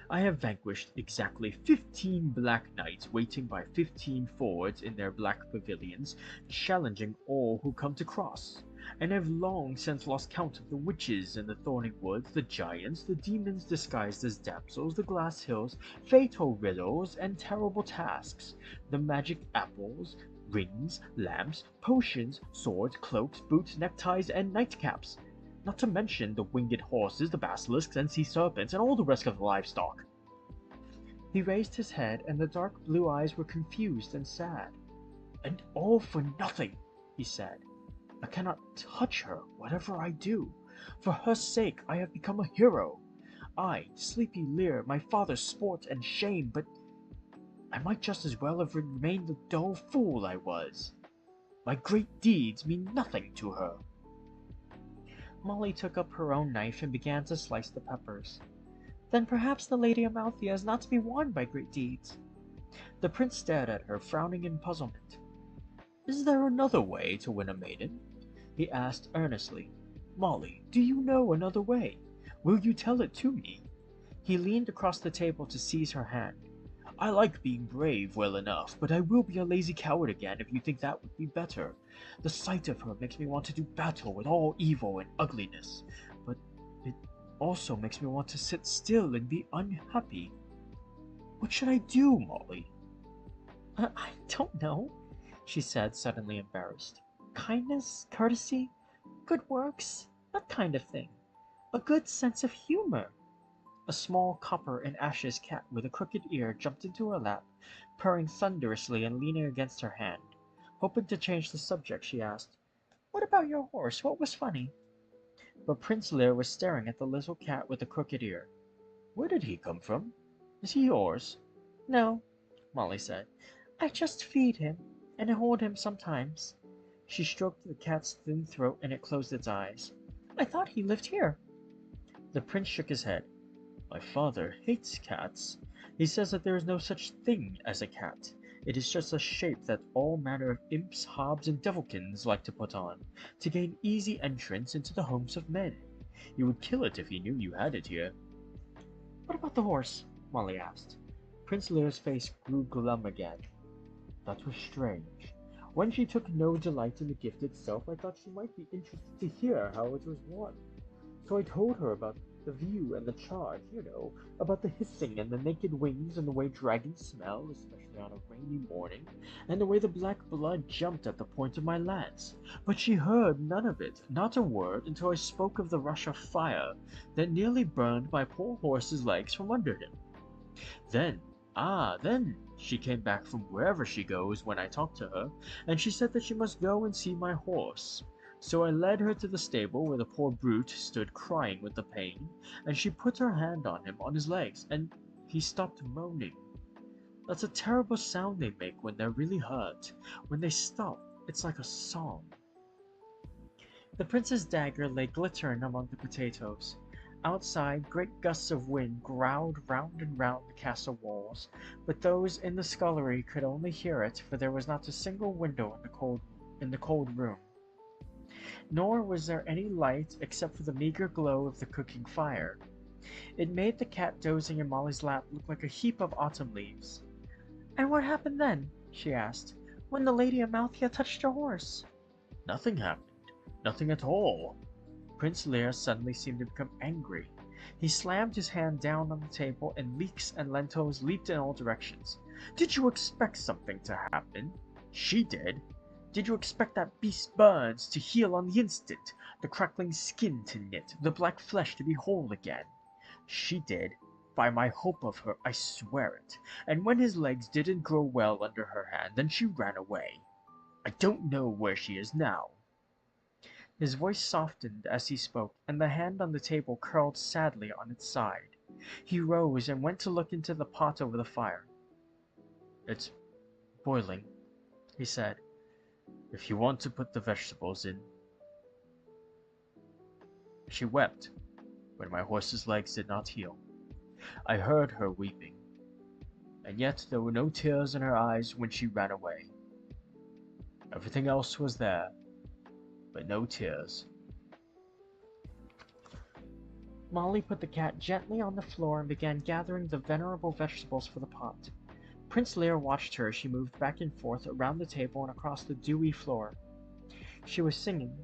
I have vanquished exactly 15 black knights waiting by 15 fords in their black pavilions, challenging all who come to cross, and have long since lost count of the witches in the thorny woods, the giants, the demons disguised as damsels, the glass hills, fatal riddles, and terrible tasks, the magic apples, rings, lamps, potions, swords, cloaks, boots, neckties, and nightcaps. Not to mention the winged horses, the basilisks, and sea serpents, and all the rest of the livestock. He raised his head, and the dark blue eyes were confused and sad. And all for nothing, he said. I cannot touch her, whatever I do. For her sake I have become a hero. I, Sleepy Lear, my father's sport and shame, but I might just as well have remained the dull fool I was. My great deeds mean nothing to her. Molly took up her own knife and began to slice the peppers. Then perhaps the Lady Amalthea is not to be won by great deeds. The prince stared at her, frowning in puzzlement. Is there another way to win a maiden? He asked earnestly. Molly, do you know another way? Will you tell it to me? He leaned across the table to seize her hand. I like being brave well enough, but I will be a lazy coward again if you think that would be better. The sight of her makes me want to do battle with all evil and ugliness, but it also makes me want to sit still and be unhappy. What should I do, Molly? I don't know, she said, suddenly embarrassed. Kindness, courtesy, good works, that kind of thing. A good sense of humor. A small copper and ashes cat with a crooked ear jumped into her lap, purring thunderously and leaning against her hand. Hoping to change the subject, she asked, "What about your horse? What was funny?" But Prince Lear was staring at the little cat with the crooked ear. Where did he come from? Is he yours? "No," Molly said. "I just feed him, and hold him sometimes." She stroked the cat's thin throat and it closed its eyes. "I thought he lived here." The prince shook his head. My father hates cats. He says that there is no such thing as a cat. It is just a shape that all manner of imps, hobs, and devilkins like to put on, to gain easy entrance into the homes of men. He would kill it if he knew you had it here. "What about the horse?" Molly asked. Prince Lear's face grew glum again. That was strange. When she took no delight in the gift itself, I thought she might be interested to hear how it was won. So I told her about the view and the charge, about the hissing and the naked wings and the way dragons smell, especially on a rainy morning, and the way the black blood jumped at the point of my lance. But she heard none of it, not a word, until I spoke of the rush of fire that nearly burned my poor horse's legs from under him. Then she came back from wherever she goes when I talked to her, and she said that she must go and see my horse. So I led her to the stable where the poor brute stood crying with the pain, and she put her hand on him, on his legs, and he stopped moaning. That's a terrible sound they make when they're really hurt. When they stop, it's like a song. The prince's dagger lay glittering among the potatoes. Outside, great gusts of wind growled round and round the castle walls, but those in the scullery could only hear it, for there was not a single window in the cold room. Nor was there any light except for the meager glow of the cooking fire. It made the cat dozing in Molly's lap look like a heap of autumn leaves. "And what happened then?" she asked, "when the Lady Amalthea touched your horse?" Nothing happened. Nothing at all. Prince Lear suddenly seemed to become angry. He slammed his hand down on the table, and leeks and lentils leaped in all directions. Did you expect something to happen? She did. Did you expect that beast's burns to heal on the instant, the crackling skin to knit, the black flesh to be whole again? She did. By my hope of her, I swear it. And when his legs didn't grow well under her hand, then she ran away. I don't know where she is now." His voice softened as he spoke, and the hand on the table curled sadly on its side. He rose and went to look into the pot over the fire. "It's boiling," he said. "If you want to put the vegetables in." She wept when my horse's legs did not heal. I heard her weeping, and yet there were no tears in her eyes when she ran away. Everything else was there, but no tears. Molly put the cat gently on the floor and began gathering the venerable vegetables for the pot. Prince Lear watched her as she moved back and forth around the table and across the dewy floor. She was singing,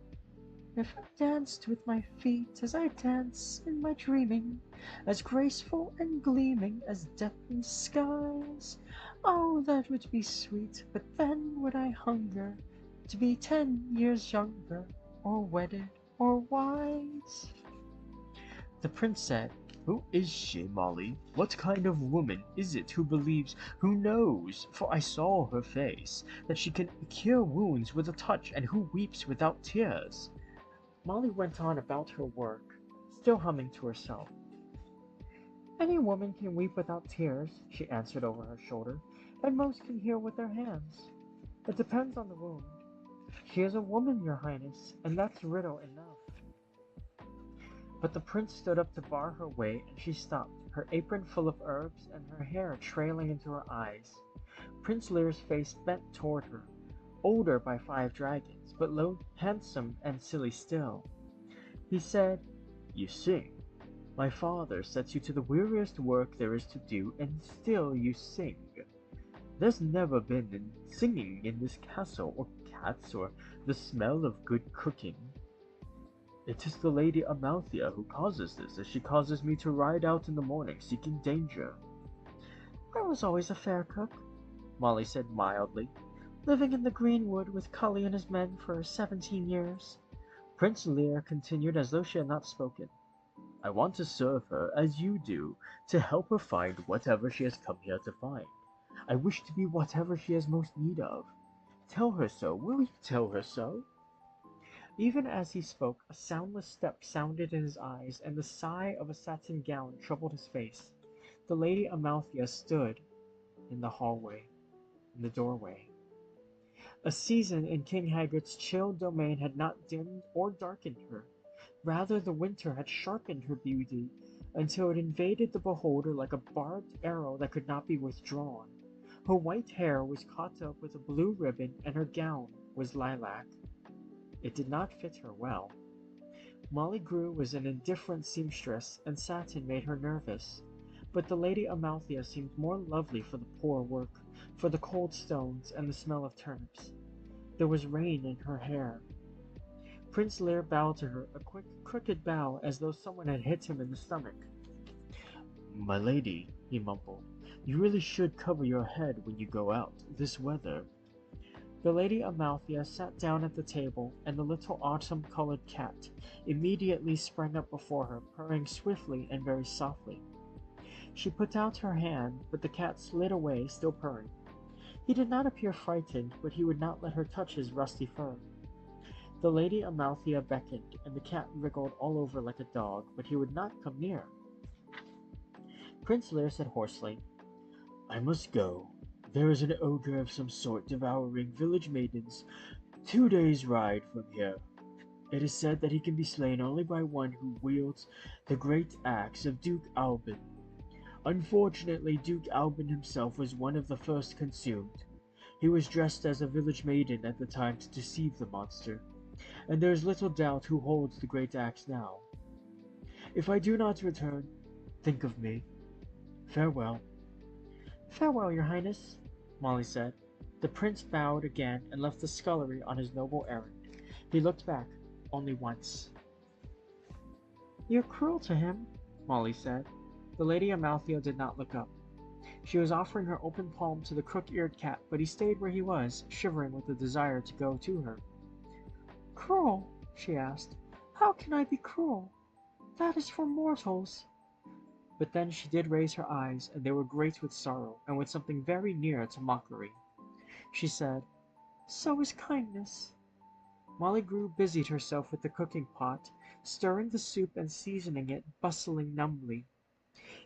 "If I danced with my feet as I dance in my dreaming, as graceful and gleaming as deathly skies, oh, that would be sweet, but then would I hunger to be 10 years younger, or wedded, or wise." The prince said, "Who is she, Molly? What kind of woman is it who believes, who knows, for I saw her face, that she can cure wounds with a touch, and who weeps without tears?" Molly went on about her work, still humming to herself. "Any woman can weep without tears," she answered over her shoulder, "and most can heal with their hands. It depends on the wound. She is a woman, your highness, and that's riddle enough." But the prince stood up to bar her way, and she stopped, her apron full of herbs and her hair trailing into her eyes. Prince Lear's face bent toward her, older by 5 dragons, but handsome and silly still. He said, "You sing. My father sets you to the weariest work there is to do, and still you sing. There's never been singing in this castle, or cats, or the smell of good cooking. It is the Lady Amalthea who causes this, as she causes me to ride out in the morning seeking danger." "I was always a fair cook," Molly said mildly, "living in the greenwood with Cully and his men for 17 years. Prince Lear continued as though she had not spoken. I want to serve her as you do, to help her find whatever she has come here to find. I wish to be whatever she has most need of. Tell her so. Will you tell her so? Even as he spoke, a soundless step sounded in his eyes, and the sigh of a satin gown troubled his face. The Lady Amalthea stood in the hallway, in the doorway. A season in King Hagrid's chill domain had not dimmed or darkened her. Rather, the winter had sharpened her beauty until it invaded the beholder like a barbed arrow that could not be withdrawn. Her white hair was caught up with a blue ribbon, and her gown was lilac. It did not fit her well. Molly Grew was an indifferent seamstress, and satin made her nervous. But the Lady Amalthea seemed more lovely for the poor work, for the cold stones and the smell of turnips. There was rain in her hair. Prince Lear bowed to her, a quick, crooked bow as though someone had hit him in the stomach. My lady, he mumbled, you really should cover your head when you go out, this weather. The Lady Amalthea sat down at the table, and the little autumn-colored cat immediately sprang up before her, purring swiftly and very softly. She put out her hand, but the cat slid away, still purring. He did not appear frightened, but he would not let her touch his rusty fur. The Lady Amalthea beckoned, and the cat wriggled all over like a dog, but he would not come near. Prince Lear said hoarsely, I must go. There is an ogre of some sort devouring village maidens 2 days' ride from here. It is said that he can be slain only by one who wields the great axe of Duke Alban. Unfortunately, Duke Alban himself was one of the first consumed. He was dressed as a village maiden at the time to deceive the monster, and there is little doubt who holds the great axe now. If I do not return, think of me. Farewell. Farewell, your highness, Molly said. The prince bowed again and left the scullery on his noble errand. He looked back only once. You're cruel to him, Molly said. The Lady Amalthea did not look up. She was offering her open palm to the crook-eared cat, but he stayed where he was, shivering with the desire to go to her. Cruel? She asked. How can I be cruel? That is for mortals. But then she did raise her eyes, and they were great with sorrow, and with something very near to mockery. She said, So is kindness. Molly Grew busied herself with the cooking pot, stirring the soup and seasoning it, bustling numbly.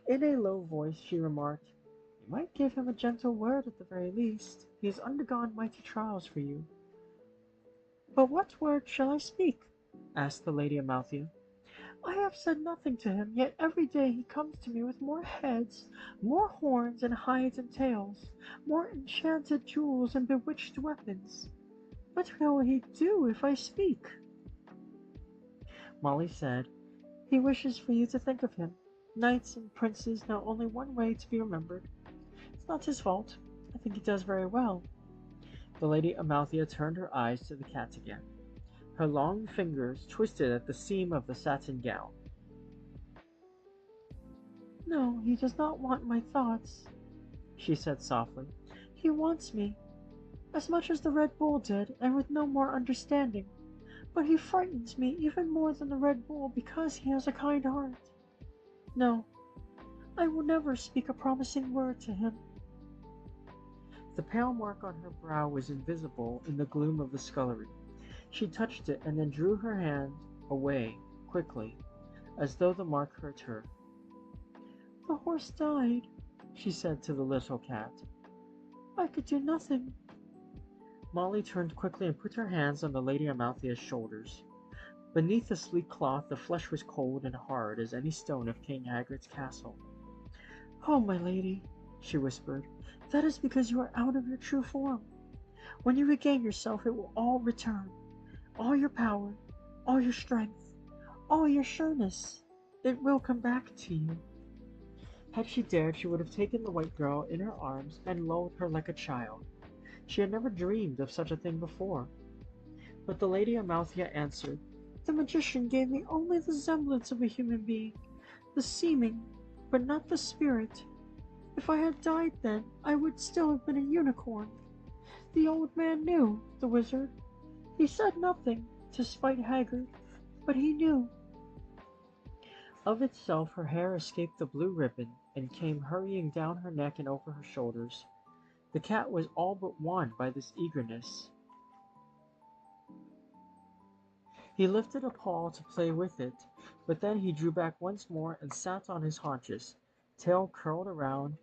In a low voice she remarked, You might give him a gentle word at the very least. He has undergone mighty trials for you. But what word shall I speak? Asked the Lady Amalthea. I have said nothing to him, yet every day he comes to me with more heads, more horns and hides and tails, more enchanted jewels and bewitched weapons. What will he do if I speak? Molly said, He wishes for you to think of him. Knights and princes know only one way to be remembered. It's not his fault. I think he does very well. The Lady Amalthea turned her eyes to the cat again. Her long fingers twisted at the seam of the satin gown. No, he does not want my thoughts, she said softly. He wants me, as much as the Red Bull did, and with no more understanding. But he frightens me even more than the Red Bull because he has a kind heart. No, I will never speak a promising word to him. The pale mark on her brow was invisible in the gloom of the scullery. She touched it and then drew her hand away quickly, as though the mark hurt her. The horse died, she said to the little cat. I could do nothing. Molly turned quickly and put her hands on the Lady Amalthea's shoulders. Beneath the sleek cloth the flesh was cold and hard as any stone of King Hagrid's castle. Oh, my lady, she whispered, that is because you are out of your true form. When you regain yourself, it will all return. All your power, all your strength, all your sureness. It will come back to you. Had she dared, she would have taken the white girl in her arms and lulled her like a child. She had never dreamed of such a thing before. But the Lady Amalthea answered, The magician gave me only the semblance of a human being, the seeming, but not the spirit. If I had died then, I would still have been a unicorn. The old man knew, the wizard. He said nothing, to spite Hagrid, but he knew. Of itself her hair escaped the blue ribbon and came hurrying down her neck and over her shoulders. The cat was all but won by this eagerness. He lifted a paw to play with it, but then he drew back once more and sat on his haunches, tail curled around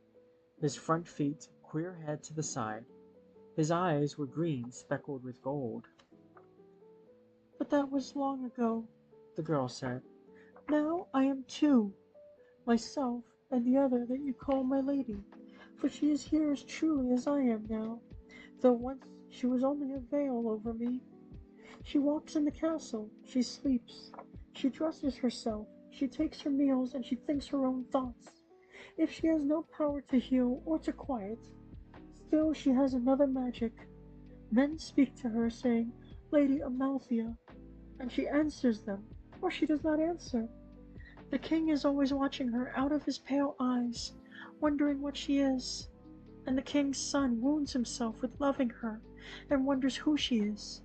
his front feet, queer head to the side. His eyes were green speckled with gold. "But that was long ago," the girl said. "Now I am two, myself and the other that you call my lady, for she is here as truly as I am now, though once she was only a veil over me. She walks in the castle, she sleeps, she dresses herself, she takes her meals, and she thinks her own thoughts. If she has no power to heal or to quiet, still she has another magic. Men speak to her, saying, 'Lady Amalthea,' and she answers them, or she does not answer. The king is always watching her out of his pale eyes, wondering what she is, and the king's son wounds himself with loving her, and wonders who she is.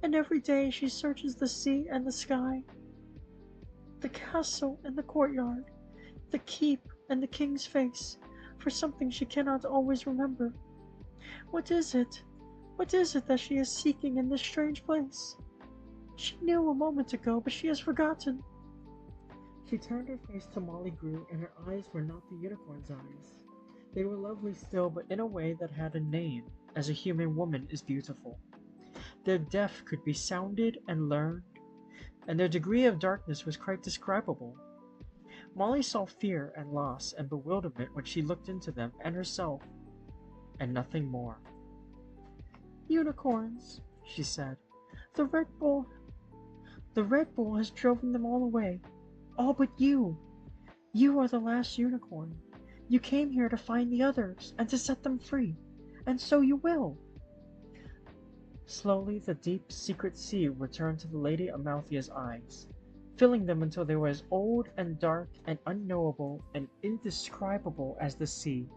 And every day she searches the sea and the sky, the castle and the courtyard, the keep and the king's face, for something she cannot always remember. What is it? What is it that she is seeking in this strange place? She knew a moment ago, but she has forgotten." She turned her face to Molly Grew, and her eyes were not the unicorn's eyes. They were lovely still, but in a way that had a name, as a human woman is beautiful. Their depth could be sounded and learned, and their degree of darkness was quite describable. Molly saw fear and loss and bewilderment when she looked into them and herself, and nothing more. "Unicorns," she said. "The Red Bull the Red Bull has driven them all away. All but you. You are the last unicorn. You came here to find the others and to set them free, and so you will." Slowly the deep, secret sea returned to the Lady Amalthea's eyes, filling them until they were as old and dark and unknowable and indescribable as the sea.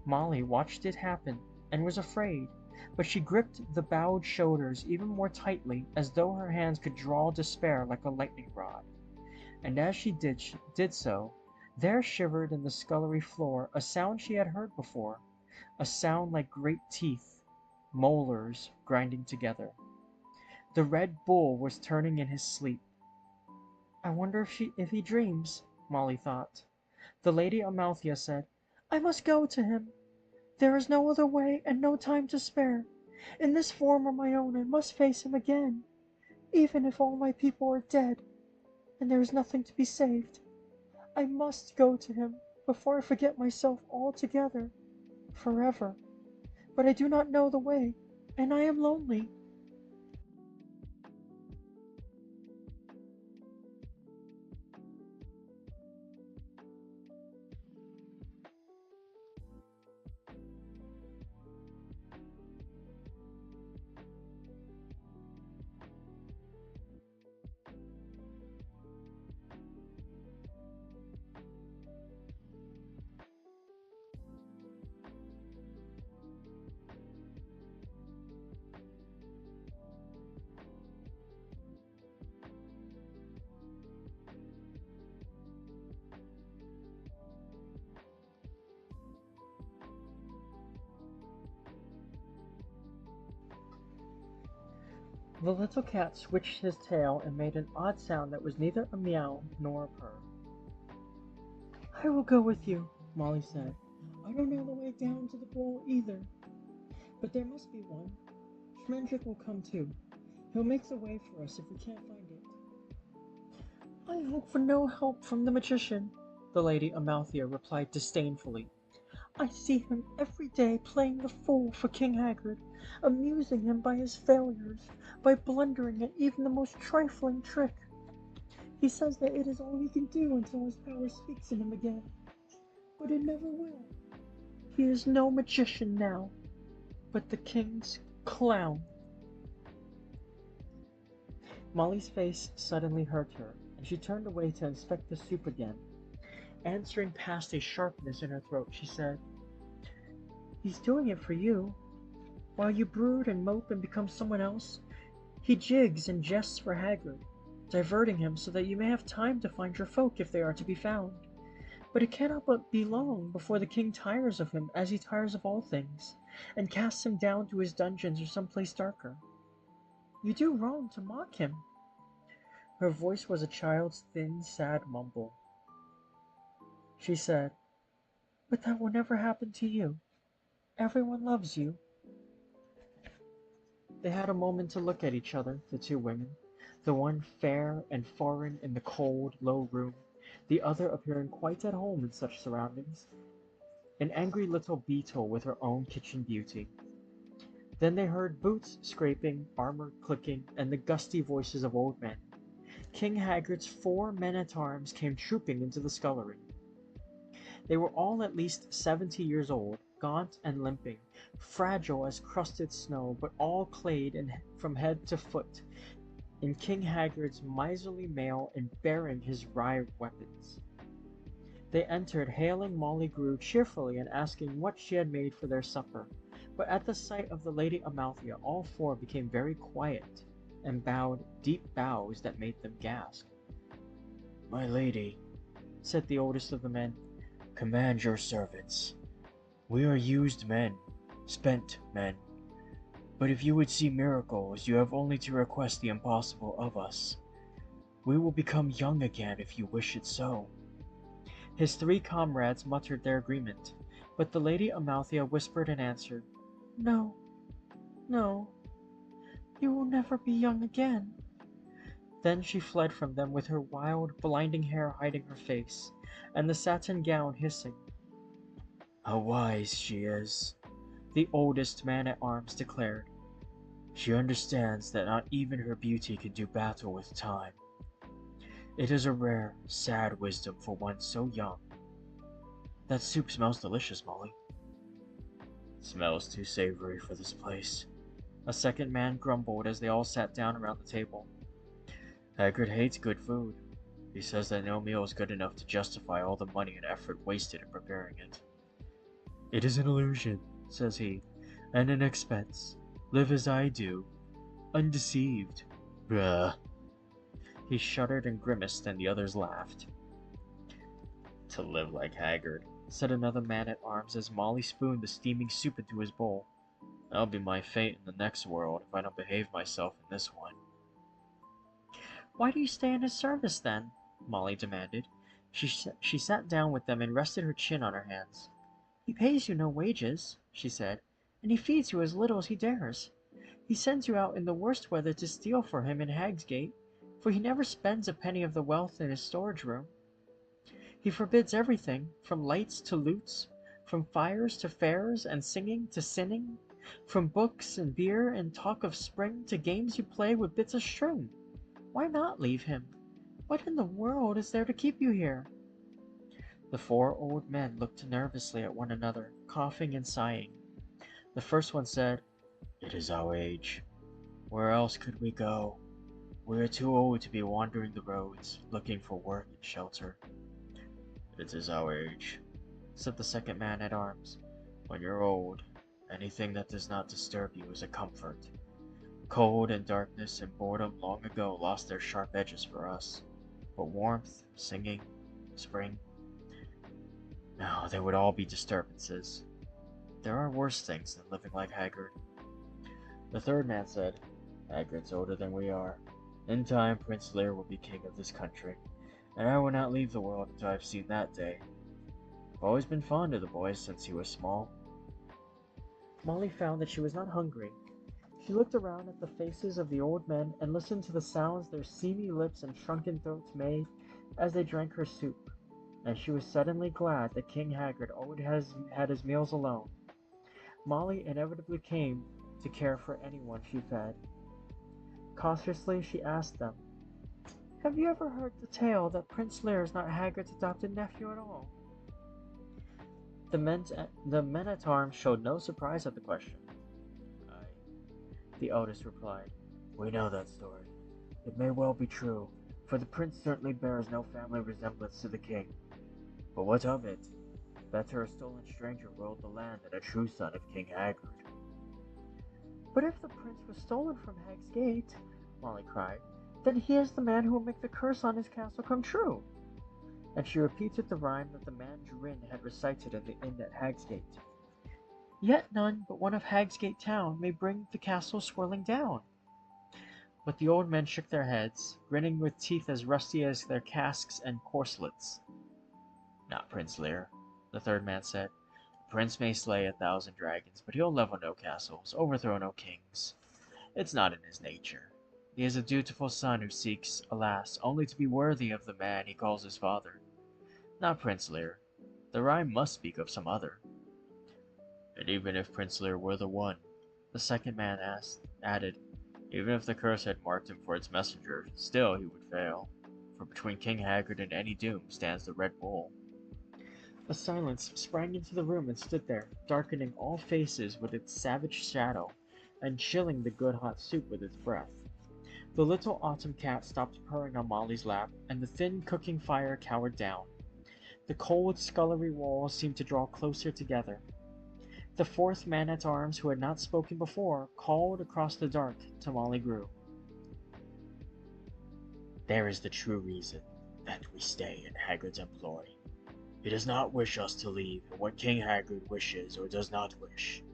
Molly watched it happen and was afraid, but she gripped the bowed shoulders even more tightly, as though her hands could draw despair like a lightning rod. And as she did so, there shivered in the scullery floor a sound she had heard before, a sound like great teeth, molars grinding together. The Red Bull was turning in his sleep. "I wonder if he dreams," Molly thought. The Lady Amalthea said, "I must go to him. There is no other way and no time to spare. In this form or my own I must face him again, even if all my people are dead and there is nothing to be saved. I must go to him before I forget myself altogether, forever. But I do not know the way, and I am lonely." The little cat switched his tail and made an odd sound that was neither a meow nor a purr. "I will go with you," Molly said. "I don't know the way down to the bowl either, but there must be one. Schmendrick will come too. He'll make the way for us if we can't find it." "I hope for no help from the magician," the Lady Amalthea replied disdainfully. "I see him every day playing the fool for King Haggard, amusing him by his failures, by blundering at even the most trifling trick. He says that it is all he can do until his power speaks in him again. But it never will. He is no magician now, but the king's clown." Molly's face suddenly hurt her, and she turned away to inspect the soup again. Answering past a sharpness in her throat, she said, "He's doing it for you. While you brood and mope and become someone else, he jigs and jests for Haggard. diverting him so that you may have time to find your folk if they are to be found. But it cannot but be long before the king tires of him, as he tires of all things, and casts him down to his dungeons or some place darker. You do wrong to mock him." Her voice was a child's thin, sad mumble. She said, "But that will never happen to you. Everyone loves you." They had a moment to look at each other, the two women, the one fair and foreign in the cold, low room, the other appearing quite at home in such surroundings, an angry little beetle with her own kitchen beauty. Then they heard boots scraping, armor clicking, and the gusty voices of old men. King Haggard's 4 men-at-arms came trooping into the scullery. They were all at least 70 years old, gaunt and limping, fragile as crusted snow, but all clad from head to foot in King Haggard's miserly mail and bearing his wry weapons. They entered, hailing Molly Grew cheerfully and asking what she had made for their supper. But at the sight of the Lady Amalthea, all 4 became very quiet and bowed deep bows that made them gasp. "My lady," said the oldest of the men, "command your servants. We are used men, spent men. But if you would see miracles, you have only to request the impossible of us. We will become young again if you wish it so." His 3 comrades muttered their agreement, but the Lady Amalthea whispered in answer, "No, no, you will never be young again." Then she fled from them with her wild, blinding hair hiding her face, and the satin gown hissing. "How wise she is," the oldest man-at-arms declared. "She understands that not even her beauty can do battle with time. It is a rare, sad wisdom for one so young. That soup smells delicious, Molly." "Smells too savory for this place," a second man grumbled as they all sat down around the table. "Haggard hates good food. He says that no meal is good enough to justify all the money and effort wasted in preparing it." "It is an illusion," says he, "and an expense. Live as I do, undeceived." "Bruh." He shuddered and grimaced, and the others laughed. "To live like Haggard," said another man-at-arms as Molly spooned the steaming soup into his bowl. "That'll be my fate in the next world if I don't behave myself in this one." "Why do you stay in his service, then?" Molly demanded. She sat down with them and rested her chin on her hands. "He pays you no wages," she said, "and he feeds you as little as he dares. He sends you out in the worst weather to steal for him in Hagsgate, for he never spends a penny of the wealth in his storage room. He forbids everything, from lights to lutes, from fires to fairs and singing to sinning, from books and beer and talk of spring to games you play with bits of string. Why not leave him? What in the world is there to keep you here?" The 4 old men looked nervously at one another, coughing and sighing. The first one said, "It is our age. Where else could we go? We are too old to be wandering the roads, looking for work and shelter." "It is our age," said the second man-at-arms. "When you're old, anything that does not disturb you is a comfort. Cold and darkness and boredom long ago lost their sharp edges for us, but warmth, singing, spring, no, they would all be disturbances. There are worse things than living like Haggard." The third man said, "Haggard's older than we are. In time, Prince Lear will be king of this country, and I will not leave the world until I have seen that day. I've always been fond of the boy since he was small." Molly found that she was not hungry. She looked around at the faces of the old men and listened to the sounds their seamy lips and shrunken throats made as they drank her soup, and she was suddenly glad that King Haggard always had his meals alone. Molly inevitably came to care for anyone she fed. Cautiously, she asked them, "Have you ever heard the tale that Prince Lear is not Haggard's adopted nephew at all?" The men-at-arms showed no surprise at the question. "Aye," the eldest replied, "we know that story. It may well be true, for the prince certainly bears no family resemblance to the king. But what of it? Better a stolen stranger ruled the land than a true son of King Haggard." "But if the prince was stolen from Hag's Gate," Molly cried, Then he is the man who will make the curse on his castle come true. And she repeated the rhyme that the man Drin had recited in the inn at Hagsgate. Yet none but one of Hagsgate town may bring the castle swirling down. But the old men shook their heads, grinning with teeth as rusty as their casques and corselets. Not Prince Lear, the third man said. The prince may slay 1,000 dragons, but he'll level no castles, overthrow no kings. It's not in his nature. He is a dutiful son who seeks, alas, only to be worthy of the man he calls his father. Not Prince Lear. The rhyme must speak of some other. And even if Prince Lear were the one, the second man added, even if the curse had marked him for its messenger, still he would fail, for between King Haggard and any doom stands the Red Bull. A silence sprang into the room and stood there, darkening all faces with its savage shadow, and chilling the good hot soup with its breath. The little autumn cat stopped purring on Molly's lap, and the thin cooking fire cowered down. The cold scullery walls seemed to draw closer together. The fourth man-at-arms, who had not spoken before, called across the dark to Molly Grew. There is the true reason that we stay in Haggard's employ. He does not wish us to leave, and what King Haggard wishes or does not wish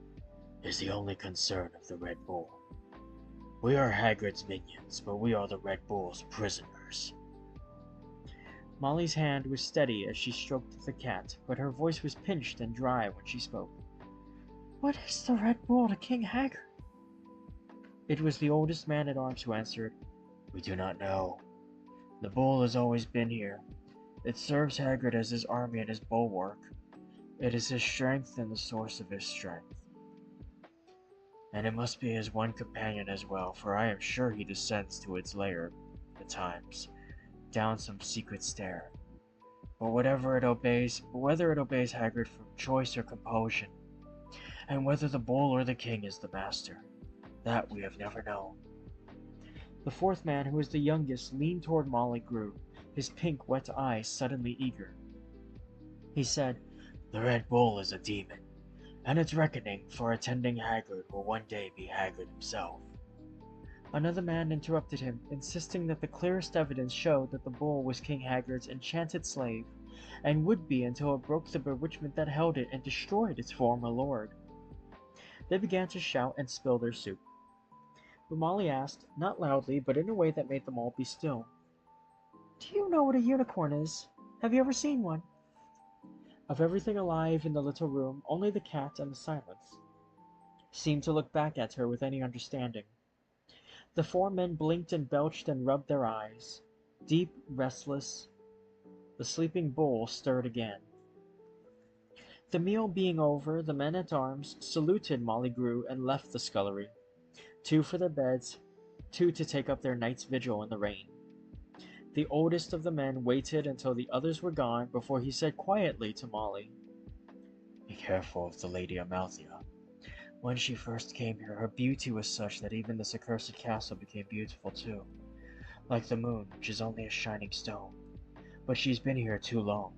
is the only concern of the Red Bull. We are Haggard's minions, but we are the Red Bull's prisoners. Molly's hand was steady as she stroked the cat, but her voice was pinched and dry when she spoke. What is the Red Bull to King Haggard? It was the oldest man-at-arms who answered. We do not know. The bull has always been here. It serves Haggard as his army and his bulwark. It is his strength and the source of his strength. And it must be his one companion as well, for I am sure he descends to its lair at times, down some secret stair. But whether it obeys Haggard from choice or compulsion, and whether the bull or the king is the master, that we have never known. The fourth man, who was the youngest, leaned toward Molly Grew, his pink, wet eyes suddenly eager. He said, The Red Bull is a demon, and its reckoning for attending Haggard will one day be Haggard himself. Another man interrupted him, insisting that the clearest evidence showed that the bull was King Haggard's enchanted slave, and would be until it broke the bewitchment that held it and destroyed its former lord. They began to shout and spill their soup. But Molly asked, not loudly, but in a way that made them all be still. Do you know what a unicorn is? Have you ever seen one? Of everything alive in the little room, only the cat and the silence seemed to look back at her with any understanding. The four men blinked and belched and rubbed their eyes. Deep, restless. The sleeping bull stirred again. The meal being over, the men-at-arms saluted Molly Grew and left the scullery, 2 for their beds, 2 to take up their night's vigil in the rain. The oldest of the men waited until the others were gone before he said quietly to Molly, Be careful of the Lady Amalthea. When she first came here, her beauty was such that even this accursed castle became beautiful too, like the moon, which is only a shining stone. But she's been here too long.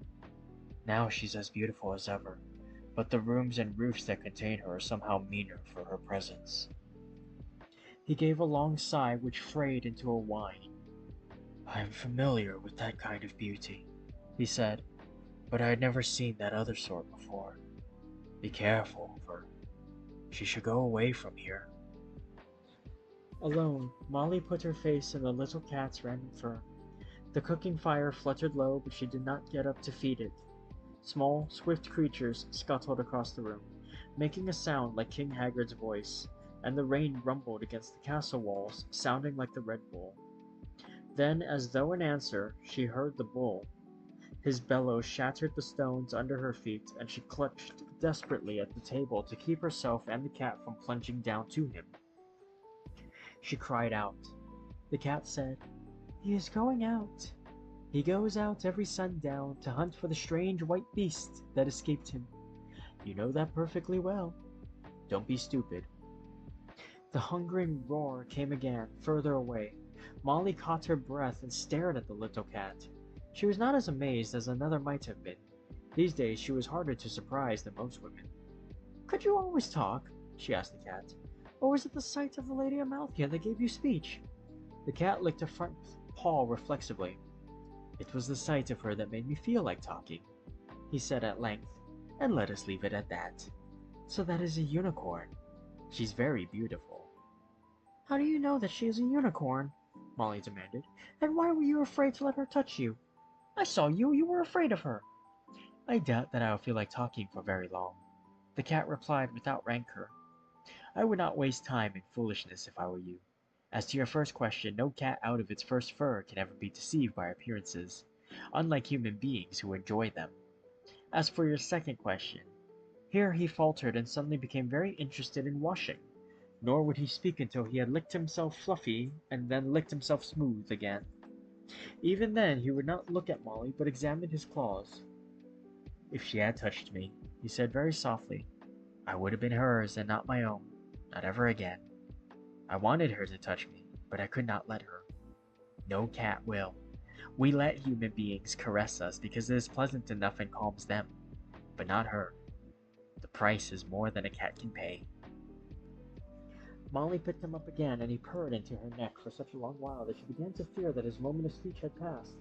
Now she's as beautiful as ever, but the rooms and roofs that contain her are somehow meaner for her presence. He gave a long sigh which frayed into a whine. I am familiar with that kind of beauty, he said, but I had never seen that other sort before. Be careful, for she should go away from here. Alone, Molly put her face in the little cat's random fur. The cooking fire fluttered low, but she did not get up to feed it. Small, swift creatures scuttled across the room, making a sound like King Haggard's voice, and the rain rumbled against the castle walls, sounding like the Red Bull. Then, as though in answer, she heard the bull. His bellows shattered the stones under her feet, and she clutched desperately at the table to keep herself and the cat from plunging down to him. She cried out. The cat said, He is going out. He goes out every sundown to hunt for the strange white beast that escaped him. You know that perfectly well. Don't be stupid. The hungering roar came again, further away. Molly caught her breath and stared at the little cat. She was not as amazed as another might have been. These days she was harder to surprise than most women. Could you always talk? She asked the cat. Or was it the sight of the Lady Amalthea that gave you speech? The cat licked her front paw reflexively. "It was the sight of her that made me feel like talking," he said at length, "and let us leave it at that. So that is a unicorn. She's very beautiful." "How do you know that she is a unicorn?" Molly demanded. "And why were you afraid to let her touch you? I saw you, you were afraid of her." "I doubt that I'll feel like talking for very long," the cat replied without rancor. "I would not waste time in foolishness if I were you. As to your first question, no cat out of its first fur can ever be deceived by appearances, unlike human beings who enjoy them. As for your second question," here he faltered and suddenly became very interested in washing, nor would he speak until he had licked himself fluffy and then licked himself smooth again. Even then he would not look at Molly but examined his claws. "If she had touched me," he said very softly, "I would have been hers and not my own. Not ever again. I wanted her to touch me, but I could not let her. No cat will. We let human beings caress us because it is pleasant enough and calms them, but not her. The price is more than a cat can pay." Molly picked him up again, and he purred into her neck for such a long while that she began to fear that his moment of speech had passed.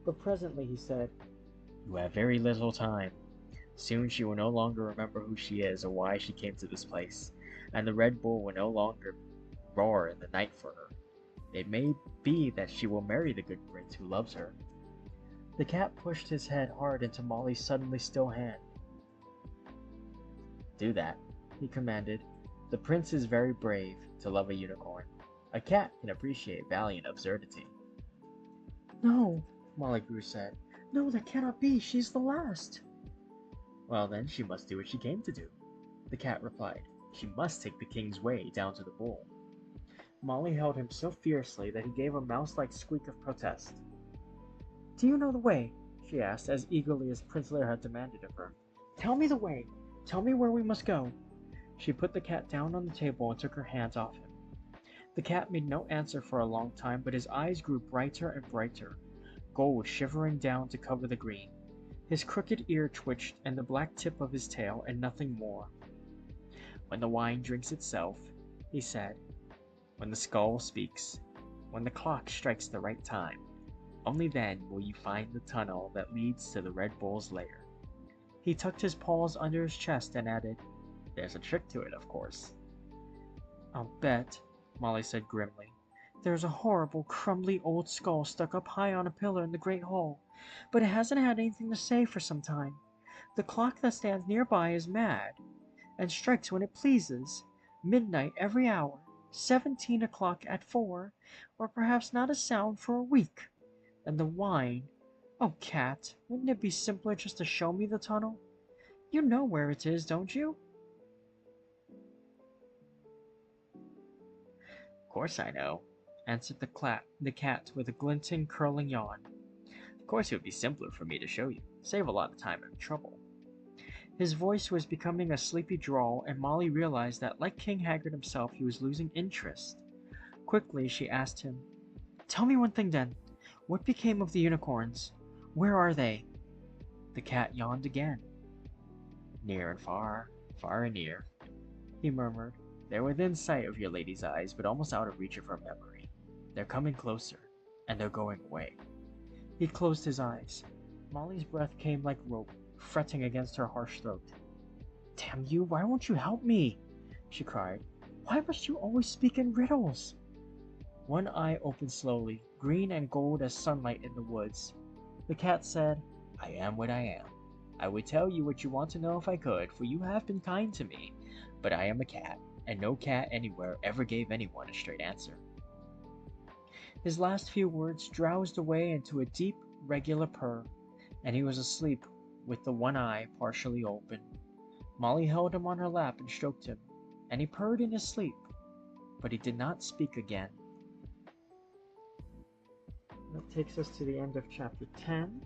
But presently he said, "You have very little time. Soon she will no longer remember who she is or why she came to this place, and the Red Bull will no longer roar in the night for her. It may be that she will marry the good prince who loves her." The cat pushed his head hard into Molly's suddenly still hand. "Do that," he commanded. "The prince is very brave to love a unicorn. A cat can appreciate valiant absurdity." "No," Molly Grew said. "No, that cannot be. She's the last." "Well, then she must do what she came to do," the cat replied. "She must take the king's way down to the bull." Molly held him so fiercely that he gave a mouse-like squeak of protest. "Do you know the way?" she asked, as eagerly as Prince Lear had demanded of her. "Tell me the way. Tell me where we must go." She put the cat down on the table and took her hands off him. The cat made no answer for a long time, but his eyes grew brighter and brighter, gold shivering down to cover the green. His crooked ear twitched, and the black tip of his tail, and nothing more. "When the wine drinks itself," he said, "when the skull speaks, when the clock strikes the right time, only then will you find the tunnel that leads to the Red Bull's lair." He tucked his paws under his chest and added, "There's a trick to it, of course." "I'll bet," Molly said grimly. "There's a horrible, crumbly old skull stuck up high on a pillar in the great hall, but it hasn't had anything to say for some time. The clock that stands nearby is mad, and strikes when it pleases, midnight every hour, 17 o'clock at 4, or perhaps not a sound for a week. And the wine, oh, cat, wouldn't it be simpler just to show me the tunnel? You know where it is, don't you?" "Of course I know," answered the cat with a glinting, curling yawn. "Of course it would be simpler for me to show you. Save a lot of time and trouble." His voice was becoming a sleepy drawl, and Molly realized that, like King Haggard himself, he was losing interest. Quickly, she asked him, "Tell me one thing, then. What became of the unicorns? Where are they?" The cat yawned again. "Near and far, far and near," he murmured. "They're within sight of your lady's eyes, but almost out of reach of her memory. They're coming closer, and they're going away." He closed his eyes. Molly's breath came like rope, fretting against her harsh throat. "Damn you, why won't you help me?" she cried. "Why must you always speak in riddles?" One eye opened slowly, green and gold as sunlight in the woods. The cat said, "I am what I am. I would tell you what you want to know if I could, for you have been kind to me, but I am a cat, and no cat anywhere ever gave anyone a straight answer." His last few words drowsed away into a deep, regular purr, and he was asleep with the one eye partially open. Molly held him on her lap and stroked him, and he purred in his sleep, but he did not speak again. That takes us to the end of chapter 10.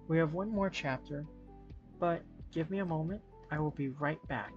We have one more chapter, but give me a moment. I will be right back.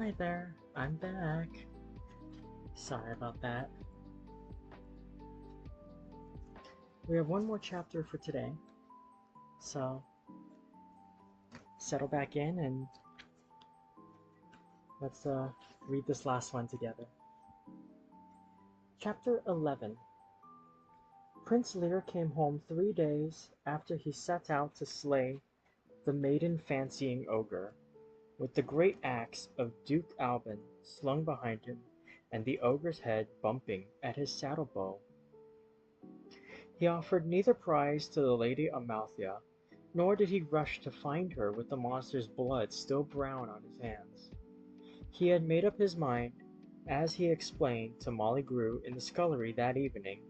Hi there, I'm back. Sorry about that. We have one more chapter for today, so settle back in and let's read this last one together. Chapter 11. Prince Lear came home 3 days after he set out to slay the maiden-fancying ogre, with the great axe of Duke Alban slung behind him, and the ogre's head bumping at his saddle-bow. He offered neither prize to the Lady Amalthea, nor did he rush to find her with the monster's blood still brown on his hands. He had made up his mind, as he explained to Molly Grew in the scullery that evening,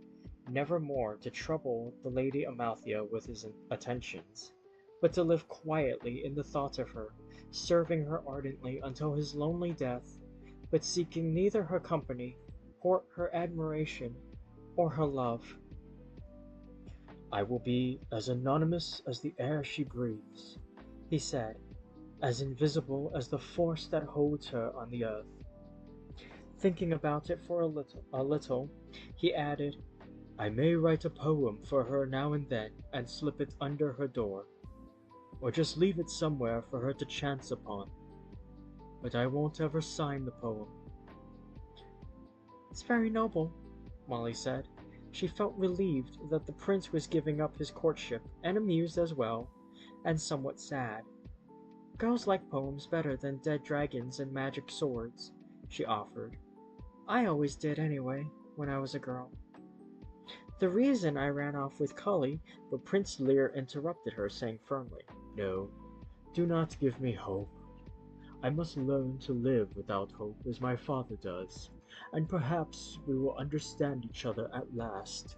never more to trouble the Lady Amalthea with his attentions, but to live quietly in the thought of her, serving her ardently until his lonely death, but seeking neither her company, or her admiration, or her love. "I will be as anonymous as the air she breathes," he said, "as invisible as the force that holds her on the earth." Thinking about it for a little, he added, "I may write a poem for her now and then and slip it under her door, or just leave it somewhere for her to chance upon. But I won't ever sign the poem." "It's very noble," Molly said. She felt relieved that the prince was giving up his courtship, and amused as well, and somewhat sad. "Girls like poems better than dead dragons and magic swords," she offered. "I always did anyway, when I was a girl." "The reason I ran off with Cully," but Prince Lear interrupted her, saying firmly, "No, do not give me hope. I must learn to live without hope as my father does, and perhaps we will understand each other at last."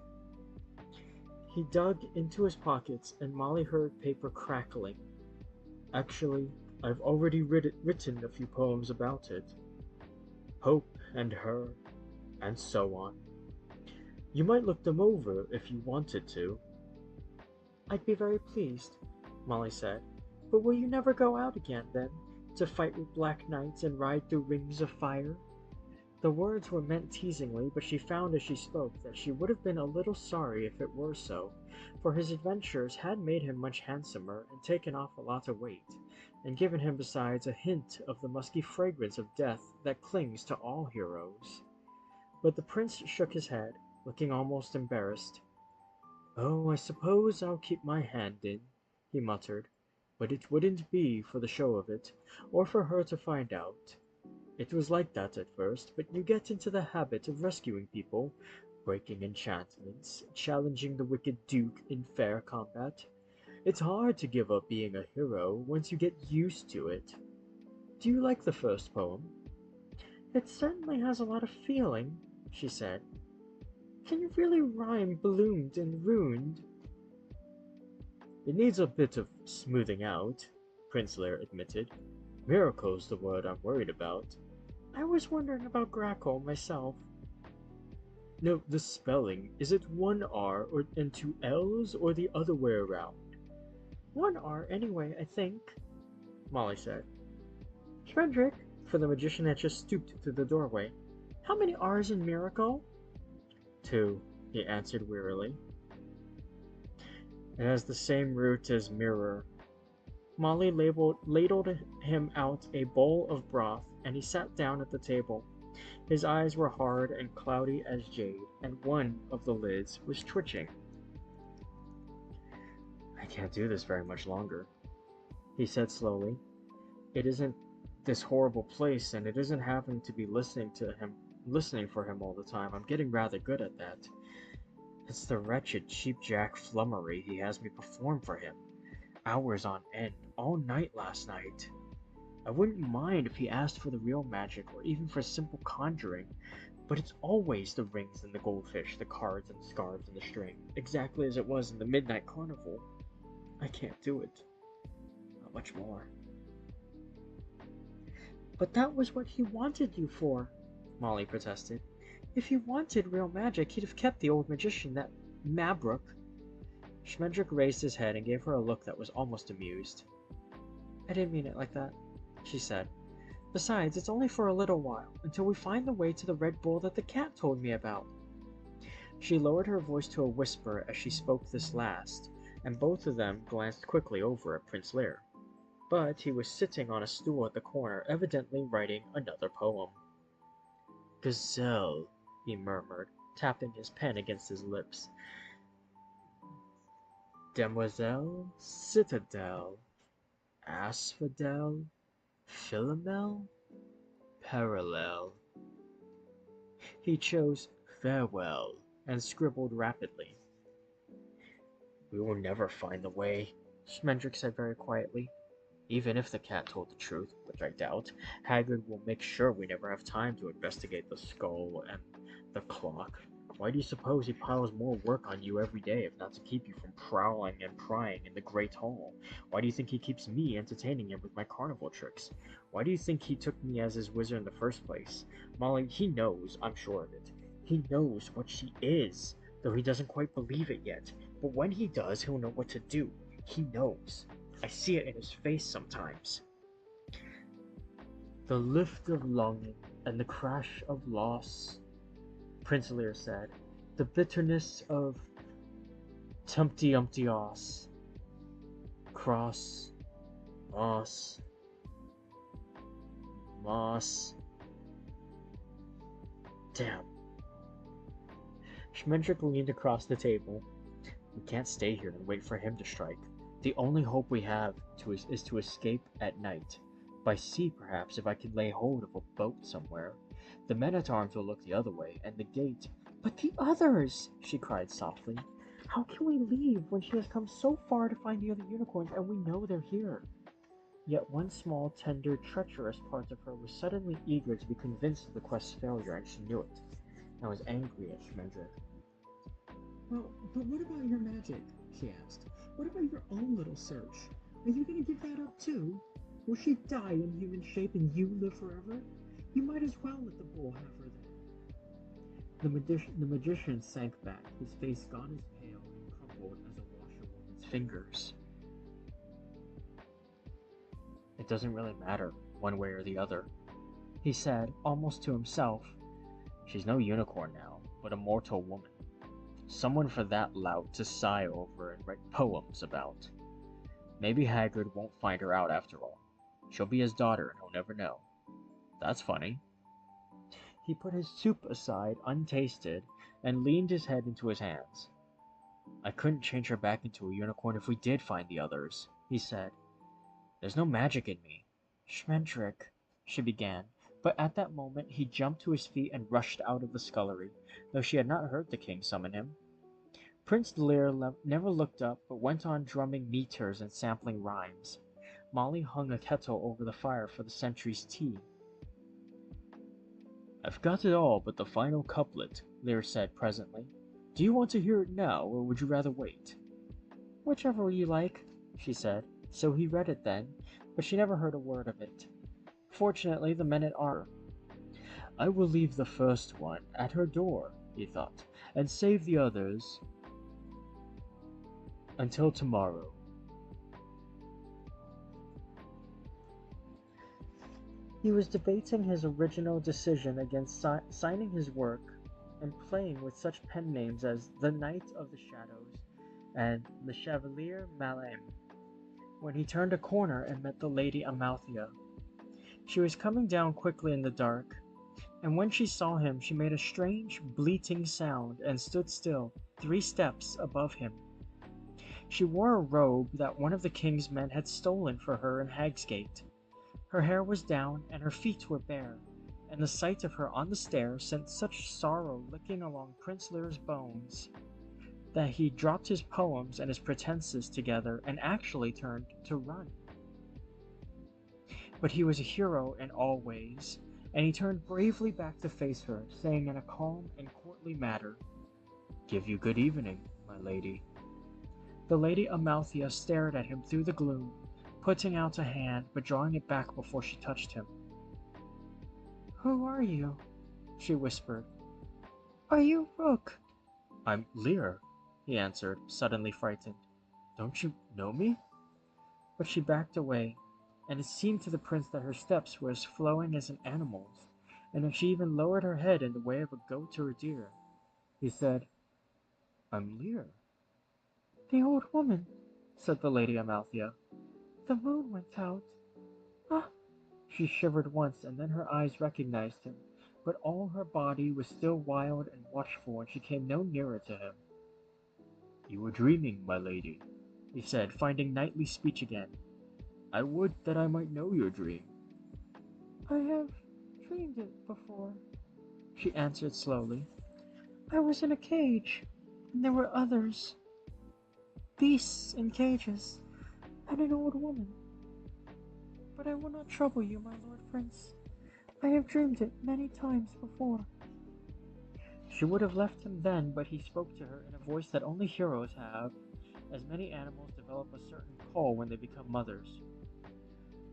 He dug into his pockets, and Molly heard paper crackling. "Actually, I've already written a few poems about it. Hope and her, and so on. You might look them over if you wanted to." "I'd be very pleased," Molly said. "But will you never go out again, then, to fight with black knights and ride through rings of fire?" The words were meant teasingly, but she found as she spoke that she would have been a little sorry if it were so, for his adventures had made him much handsomer and taken off a lot of weight, and given him besides a hint of the musky fragrance of death that clings to all heroes. But the prince shook his head, looking almost embarrassed. "Oh, I suppose I'll keep my hand in," he muttered, "but it wouldn't be for the show of it, or for her to find out. It was like that at first, but you get into the habit of rescuing people, breaking enchantments, challenging the wicked duke in fair combat. It's hard to give up being a hero once you get used to it. Do you like the first poem?" "It certainly has a lot of feeling," she said. "Can you really rhyme bloomed and ruined?" "It needs a bit of smoothing out," Prince Lear admitted. "Miracle's the word I'm worried about." "I was wondering about grackle myself." "Note the spelling. Is it one R and two L's, or the other way around?" "One R anyway, I think," Molly said. "Schmendrick," for the magician had just stooped through the doorway, "how many R's in miracle?" "Two," he answered wearily. "It has the same root as mirror." Molly ladled him out a bowl of broth, and he sat down at the table. His eyes were hard and cloudy as jade, and one of the lids was twitching. "I can't do this very much longer," he said slowly. "It isn't this horrible place, and it isn't having to be listening for him all the time. I'm getting rather good at that. It's the wretched cheapjack flummery he has me perform for him. Hours on end, all night last night. I wouldn't mind if he asked for the real magic, or even for simple conjuring, but it's always the rings and the goldfish, the cards and the scarves and the string, exactly as it was in the Midnight Carnival. I can't do it. Not much more." "But that was what he wanted you for," Molly protested. "If he wanted real magic, he'd have kept the old magician, that Mabrook." Schmendrick raised his head and gave her a look that was almost amused. "I didn't mean it like that," she said. Besides, it's only for a little while, until we find the way to the Red Bull that the cat told me about. She lowered her voice to a whisper as she spoke this last, and both of them glanced quickly over at Prince Lear. But he was sitting on a stool at the corner, evidently writing another poem. Gazelle, he murmured, tapping his pen against his lips. Demoiselle, citadelle, asphodel, philomel, parallel. He chose farewell and scribbled rapidly. We will never find the way, Schmendrick said very quietly. Even if the cat told the truth, which I doubt, Hagrid will make sure we never have time to investigate the skull and the clock. Why do you suppose he piles more work on you every day if not to keep you from prowling and prying in the Great Hall? Why do you think he keeps me entertaining him with my carnival tricks? Why do you think he took me as his wizard in the first place? Molly, he knows, I'm sure of it. He knows what she is, though he doesn't quite believe it yet. But when he does, he'll know what to do. He knows. I see it in his face sometimes. The lift of longing and the crash of loss, Prince Lear said. The bitterness of Tumpty-umpty-oss. Cross, moss, moss. Damn. Schmendrick leaned across the table. We can't stay here and wait for him to strike. The only hope we have is to escape at night. By sea, perhaps, if I can lay hold of a boat somewhere. The men-at-arms will look the other way, and the gate... But the others! She cried softly. How can we leave when she has come so far to find the other unicorns and we know they're here? Yet one small, tender, treacherous part of her was suddenly eager to be convinced of the quest's failure, and she knew it. I was angry at Schmendrick. Well, but what about your magic? She asked. What about your own little search? Are you going to give that up too? Will she die in human shape and you live forever? You might as well let the bull have her then. The magician sank back, his face gone as pale and crumpled as a washerwoman's fingers. It doesn't really matter, one way or the other, he said, almost to himself. She's no unicorn now, but a mortal woman. Someone for that lout to sigh over and write poems about. Maybe Hagrid won't find her out after all. She'll be his daughter and he'll never know. That's funny. He put his soup aside, untasted, and leaned his head into his hands. I couldn't change her back into a unicorn if we did find the others, he said. There's no magic in me. Schmendrick, she began, but at that moment he jumped to his feet and rushed out of the scullery, though she had not heard the king summon him. Prince Lear never looked up, but went on drumming meters and sampling rhymes. Molly hung a kettle over the fire for the sentry's tea. I've got it all but the final couplet, Lear said presently. Do you want to hear it now, or would you rather wait? Whichever you like, she said. So he read it then, but she never heard a word of it. Fortunately, the men-at-arms. I will leave the first one at her door, he thought, and save the others until tomorrow. He was debating his original decision against signing his work and playing with such pen names as the Knight of the Shadows and Le Chevalier Malem, when he turned a corner and met the Lady Amalthea. She was coming down quickly in the dark, and when she saw him she made a strange, bleating sound and stood still, 3 steps above him. She wore a robe that one of the king's men had stolen for her in Hagsgate. Her hair was down, and her feet were bare, and the sight of her on the stairs sent such sorrow licking along Prince Lear's bones that he dropped his poems and his pretenses together and actually turned to run. But he was a hero in all ways, and he turned bravely back to face her, saying in a calm and courtly manner, Give you good evening, my lady. The Lady Amalthea stared at him through the gloom, putting out a hand but drawing it back before she touched him. Who are you? She whispered. Are you Rook? I'm Lear, he answered, suddenly frightened. Don't you know me? But she backed away, and it seemed to the prince that her steps were as flowing as an animal's, and if she even lowered her head in the way of a goat or a deer. He said, "I'm Lear." "The old woman," said the Lady Amalthea. "The moon went out." "Ah!" She shivered once, and then her eyes recognized him, but all her body was still wild and watchful, and she came no nearer to him. "You were dreaming, my lady," he said, finding knightly speech again. "I would that I might know your dream." "I have dreamed it before," she answered slowly. "I was in a cage, and there were others, beasts in cages, and an old woman. But I will not trouble you, my lord prince. I have dreamed it many times before." She would have left him then, but he spoke to her in a voice that only heroes have, as many animals develop a certain call when they become mothers.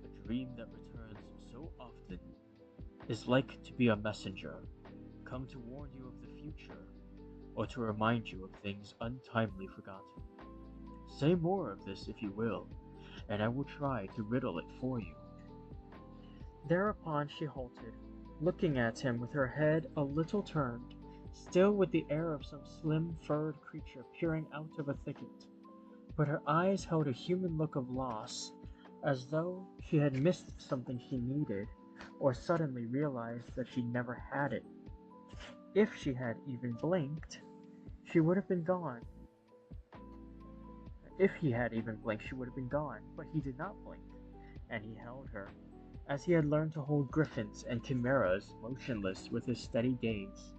"A dream that returns so often is like to be a messenger, come to warn you of the future, or to remind you of things untimely forgotten. Say more of this if you will, and I will try to riddle it for you." Thereupon she halted, looking at him with her head a little turned, still with the air of some slim furred creature peering out of a thicket, but her eyes held a human look of loss, as though she had missed something she needed, or suddenly realized that she never had it. If she had even blinked, she would have been gone. If he had even blinked, she would have been gone, but he did not blink, and he held her, as he had learned to hold griffins and chimeras motionless with his steady gaze.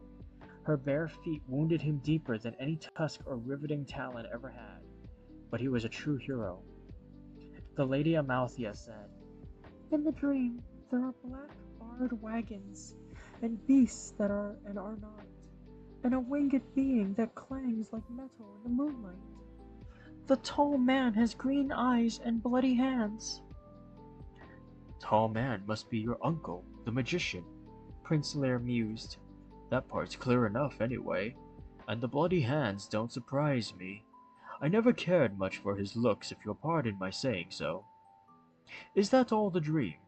Her bare feet wounded him deeper than any tusk or riveting talon ever had, but he was a true hero. The Lady Amalthea said, "In the dream there are black barred wagons, and beasts that are and are not, and a winged being that clangs like metal in the moonlight. The tall man has green eyes and bloody hands." "Tall man must be your uncle, the magician," Prince Lear mused. "That part's clear enough, anyway. And the bloody hands don't surprise me. I never cared much for his looks, if you'll pardon my saying so. Is that all the dream?"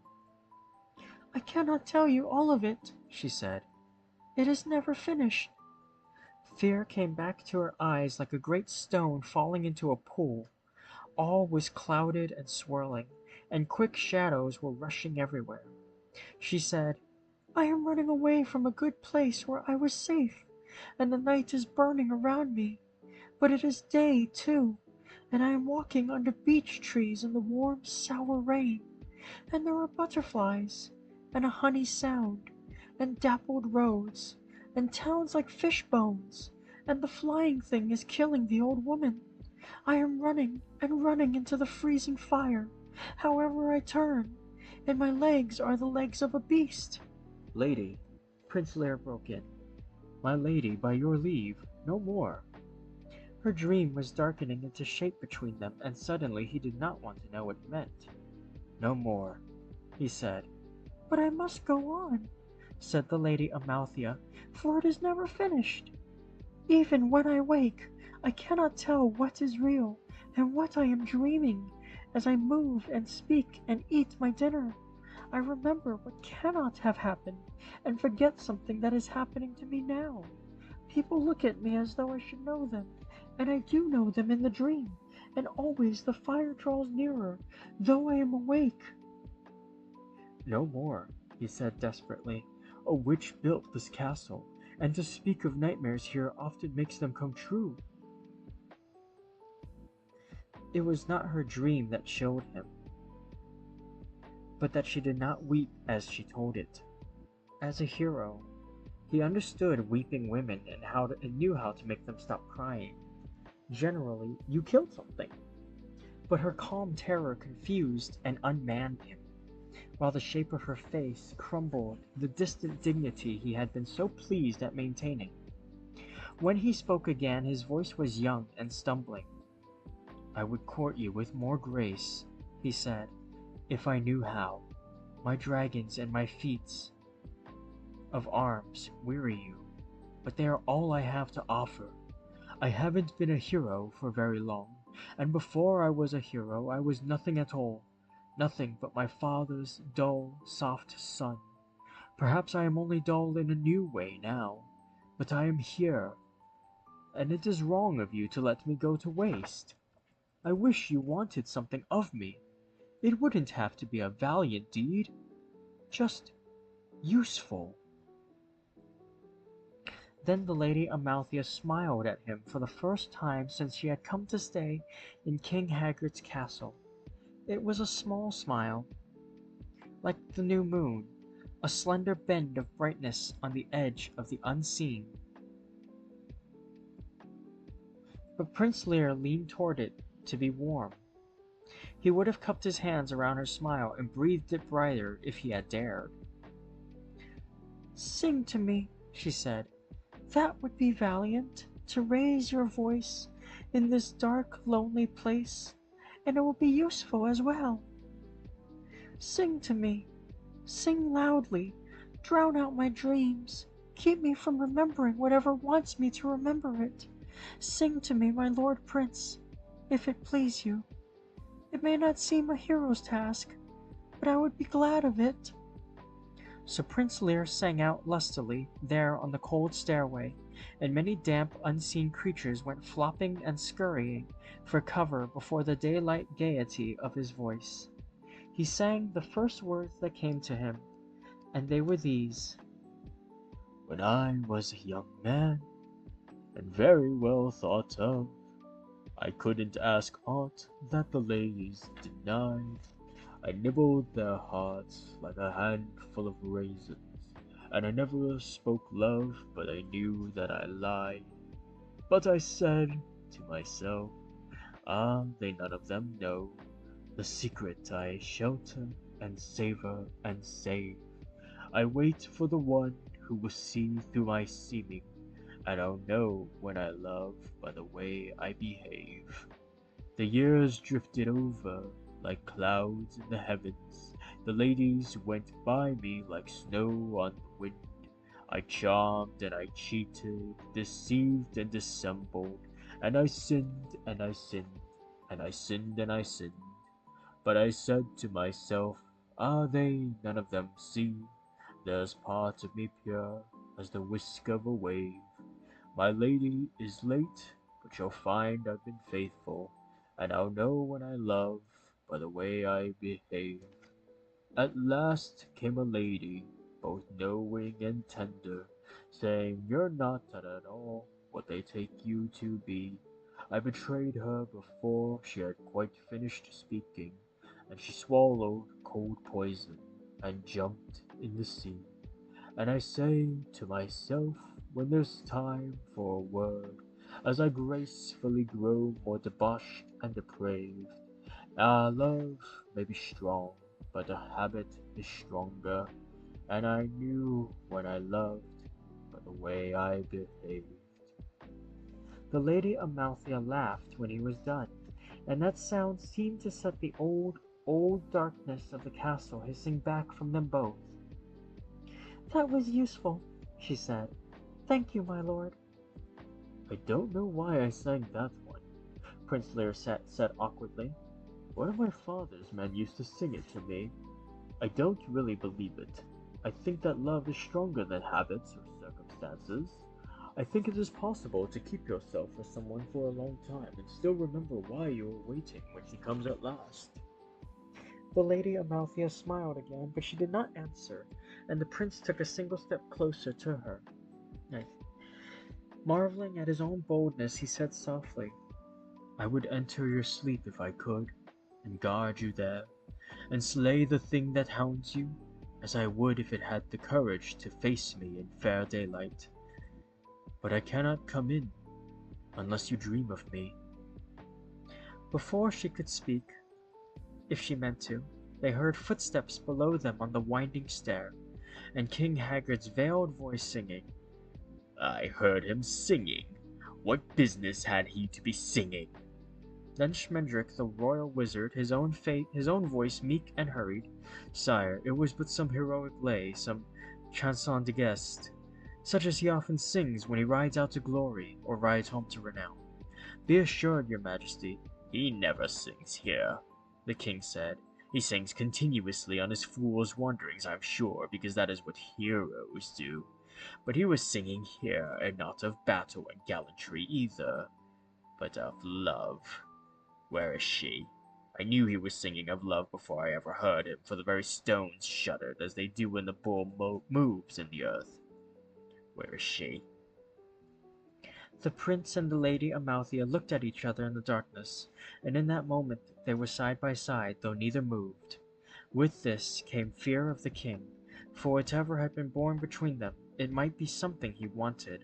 "I cannot tell you all of it," she said. "It is never finished." Fear came back to her eyes like a great stone falling into a pool. All was clouded and swirling, and quick shadows were rushing everywhere. She said, "I am running away from a good place where I was safe, and the night is burning around me. But it is day, too, and I am walking under beech trees in the warm, sour rain, and there are butterflies, and a honey sound, and dappled roads, and towns like fish bones, and the flying thing is killing the old woman. I am running and running into the freezing fire, however I turn, and my legs are the legs of a beast." "Lady," Prince Lear broke in. my lady, by your leave, no more." Her dream was darkening into shape between them, and suddenly he did not want to know what it meant. "No more," he said. "But I must go on," said the Lady Amalthea, "for it is never finished. Even when I wake, I cannot tell what is real and what I am dreaming, as I move and speak and eat my dinner. I remember what cannot have happened, and forget something that is happening to me now. People look at me as though I should know them, and I do know them in the dream, and always the fire draws nearer, though I am awake." "No more," he said desperately. "A witch built this castle, and to speak of nightmares here often makes them come true." It was not her dream that chilled him, but that she did not weep as she told it. As a hero, he understood weeping women and knew how to make them stop crying. Generally, you killed something. But her calm terror confused and unmanned him, while the shape of her face crumbled the distant dignity he had been so pleased at maintaining. When he spoke again, his voice was young and stumbling. "I would court you with more grace," he said, "if I knew how. My dragons and my feats of arms weary you, but they are all I have to offer. I haven't been a hero for very long, and before I was a hero I was nothing at all. nothing but my father's dull, soft son. Perhaps I am only dull in a new way now, but I am here, and it is wrong of you to let me go to waste. I wish you wanted something of me. It wouldn't have to be a valiant deed, just useful." Then the Lady Amalthea smiled at him for the first time since she had come to stay in King Haggard's castle. It was a small smile, like the new moon, a slender bend of brightness on the edge of the unseen. But Prince Lear leaned toward it to be warm. He would have cupped his hands around her smile and breathed it brighter if he had dared. "Sing to me," she said. "That would be valiant, to raise your voice in this dark, lonely place, and it will be useful as well. Sing to me. Sing loudly. Drown out my dreams. Keep me from remembering whatever wants me to remember it. Sing to me, my Lord Prince, if it please you. It may not seem a hero's task, but I would be glad of it." So Prince Lear sang out lustily there on the cold stairway, and many damp, unseen creatures went flopping and scurrying for cover before the daylight gaiety of his voice. He sang the first words that came to him, and they were these: "When I was a young man, and very well thought of, I couldn't ask aught that the ladies denied. I nibbled their hearts like a handful of raisins, and I never spoke love, but I knew that I lied. But I said to myself, ah, they none of them know the secret I shelter and savor and save. I wait for the one who will see through my seeming, and I'll know when I love by the way I behave. The years drifted over like clouds in the heavens. The ladies went by me like snow on the wind. I charmed and I cheated, deceived and dissembled, and I sinned and I sinned, and I sinned and I sinned. But I said to myself, ah, they none of them see. There's part of me pure as the whisk of a wave. My lady is late, but you'll find I've been faithful, and I'll know when I love by the way I behave. At last came a lady, both knowing and tender, saying, you're not at all what they take you to be. I betrayed her before she had quite finished speaking, and she swallowed cold poison and jumped in the sea. And I say to myself, when there's time for a word, as I gracefully grow more debauched and depraved, love may be strong, but the habit is stronger, and I knew when I loved by the way I behaved. The Lady Amalthea laughed when he was done, and that sound seemed to set the old, old darkness of the castle hissing back from them both. "That was useful," she said. "Thank you, my lord." I don't know why I sang that one, Prince Lear said awkwardly. One of my father's men used to sing it to me. I don't really believe it. I think that love is stronger than habits or circumstances. I think it is possible to keep yourself for someone for a long time and still remember why you were waiting when she comes at last. The Lady Amalthea smiled again, but she did not answer, and the prince took a single step closer to her. Marveling at his own boldness, he said softly, I would enter your sleep if I could, and guard you there, and slay the thing that hounds you, as I would if it had the courage to face me in fair daylight. But I cannot come in, unless you dream of me. Before she could speak, if she meant to, they heard footsteps below them on the winding stair, and King Haggard's veiled voice singing. I heard him singing. What business had he to be singing? Then Schmendrick, the royal wizard, his own voice meek and hurried, Sire, it was but some heroic lay, some chanson de geste, such as he often sings when he rides out to glory, or rides home to renown. Be assured, your majesty, he never sings here, the king said, He sings continuously on his fool's wanderings, I'm sure, because that is what heroes do. But he was singing here, and not of battle and gallantry either, but of love. Where is she? I knew he was singing of love before I ever heard him, for the very stones shuddered as they do when the bull moves in the earth. Where is she? The prince and the Lady Amalthea looked at each other in the darkness, and in that moment they were side by side, though neither moved. With this came fear of the king, for whatever had been born between them, it might be something he wanted.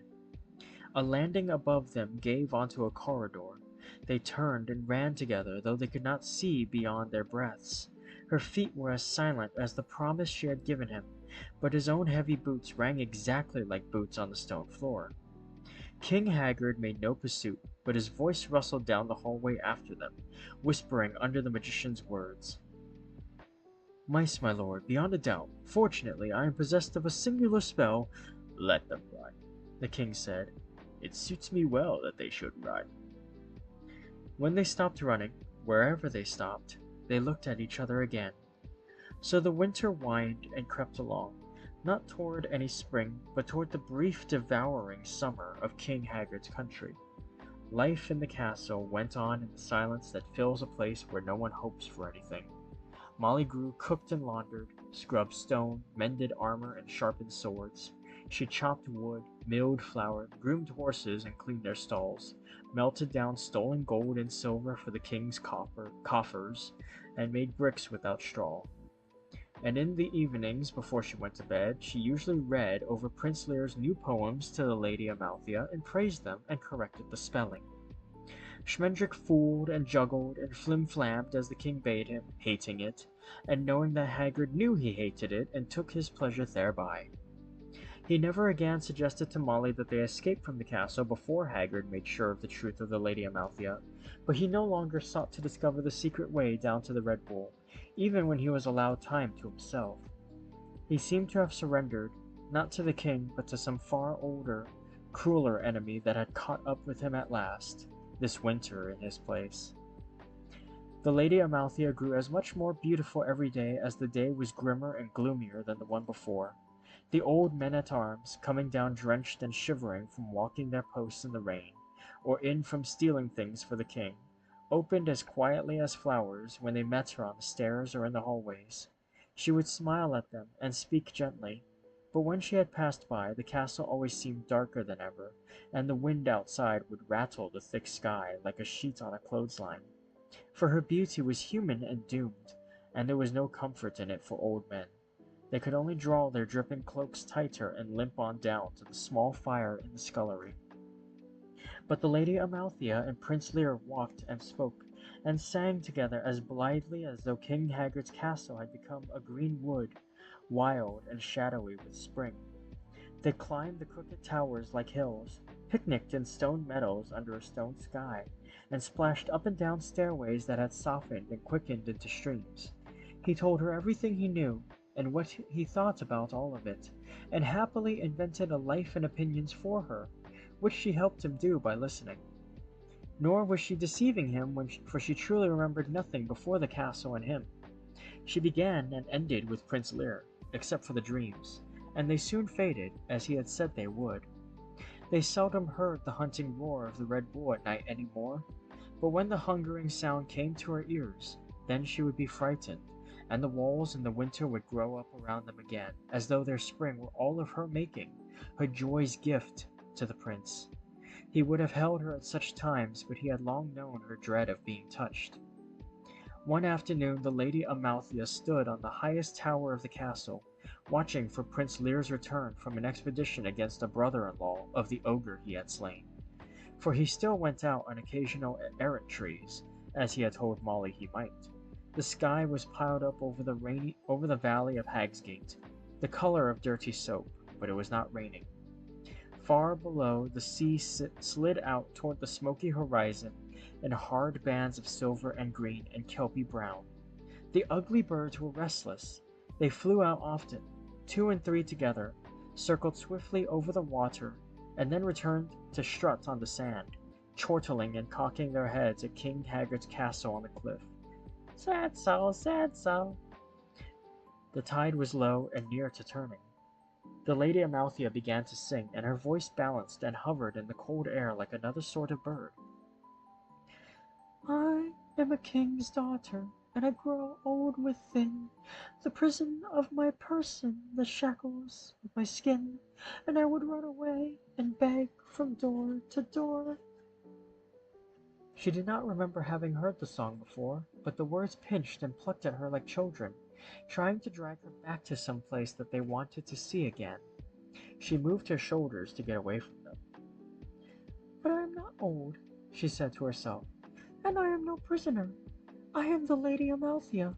A landing above them gave onto a corridor. They turned and ran together, though they could not see beyond their breaths. Her feet were as silent as the promise she had given him, but his own heavy boots rang exactly like boots on the stone floor. King Haggard made no pursuit, but his voice rustled down the hallway after them, whispering under the magician's words. Mice, my lord, beyond a doubt. Fortunately, I am possessed of a singular spell. Let them run, the king said. It suits me well that they should run. When they stopped running, wherever they stopped, they looked at each other again. So the winter whined and crept along, not toward any spring, but toward the brief devouring summer of King Haggard's country. Life in the castle went on in the silence that fills a place where no one hopes for anything. Molly Grew cooked and laundered, scrubbed stone, mended armor, and sharpened swords. She chopped wood, milled flour, groomed horses and cleaned their stalls, melted down stolen gold and silver for the king's coffers, and made bricks without straw. And in the evenings, before she went to bed, she usually read over Prince Lear's new poems to the Lady Amalthea and praised them and corrected the spelling. Schmendrick fooled and juggled and flim-flammed as the king bade him, hating it, and knowing that Haggard knew he hated it and took his pleasure thereby. He never again suggested to Molly that they escape from the castle before Haggard made sure of the truth of the Lady Amalthea, but he no longer sought to discover the secret way down to the Red Bull, even when he was allowed time to himself. He seemed to have surrendered, not to the king, but to some far older, crueler enemy that had caught up with him at last, this winter in his place. The Lady Amalthea grew as much more beautiful every day as the day was grimmer and gloomier than the one before. The old men-at-arms, coming down drenched and shivering from walking their posts in the rain, or in from stealing things for the king, opened as quietly as flowers when they met her on the stairs or in the hallways. She would smile at them and speak gently, but when she had passed by, the castle always seemed darker than ever, and the wind outside would rattle the thick sky like a sheet on a clothesline. For her beauty was human and doomed, and there was no comfort in it for old men. They could only draw their dripping cloaks tighter and limp on down to the small fire in the scullery. But the Lady Amalthea and Prince Lear walked and spoke, and sang together as blithely as though King Haggard's castle had become a green wood, wild and shadowy with spring. They climbed the crooked towers like hills, picnicked in stone meadows under a stone sky, and splashed up and down stairways that had softened and quickened into streams. He told her everything he knew, and what he thought about all of it, and happily invented a life and opinions for her, which she helped him do by listening. Nor was she deceiving him, for she truly remembered nothing before the castle and him. She began and ended with Prince Lear, except for the dreams, and they soon faded, as he had said they would. They seldom heard the hunting roar of the Red Bull at night any more, but when the hungering sound came to her ears, then she would be frightened, and the walls in the winter would grow up around them again, as though their spring were all of her making, her joy's gift to the prince. He would have held her at such times, but he had long known her dread of being touched. One afternoon the Lady Amalthea stood on the highest tower of the castle, watching for Prince Lear's return from an expedition against a brother-in-law of the ogre he had slain. For he still went out on occasional errantries, as he had told Molly he might. The sky was piled up over the valley of Hagsgate, the color of dirty soap, but it was not raining. Far below, the sea slid out toward the smoky horizon in hard bands of silver and green and kelpy brown. The ugly birds were restless. They flew out often, 2 and 3 together, circled swiftly over the water, and then returned to strut on the sand, chortling and cocking their heads at King Haggard's castle on the cliff. Sad soul, sad soul. The tide was low and near to turning. The Lady Amalthea began to sing, and her voice balanced and hovered in the cold air like another sort of bird. I am a king's daughter, and I grow old within the prison of my person, the shackles of my skin, and I would run away and beg from door to door. She did not remember having heard the song before, but the words pinched and plucked at her like children, trying to drag her back to some place that they wanted to see again. She moved her shoulders to get away from them. But I am not old, she said to herself, and I am no prisoner. I am the Lady Amalthea,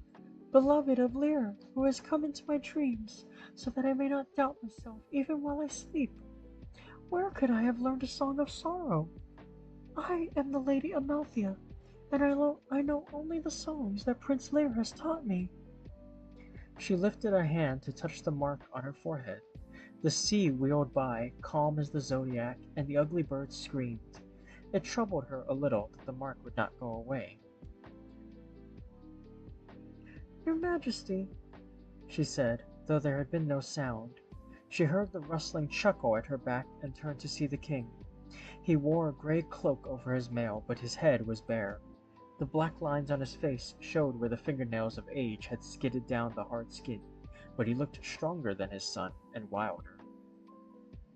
beloved of Lear, who has come into my dreams, so that I may not doubt myself even while I sleep. Where could I have learned a song of sorrow? I am the Lady Amalthea, and I know only the songs that Prince Lear has taught me. She lifted a hand to touch the mark on her forehead. The sea wheeled by, calm as the zodiac, and the ugly birds screamed. It troubled her a little that the mark would not go away. Your Majesty, she said, though there had been no sound. She heard the rustling chuckle at her back and turned to see the king. He wore a gray cloak over his mail, but his head was bare. The black lines on his face showed where the fingernails of age had skidded down the hard skin, but he looked stronger than his son and wilder.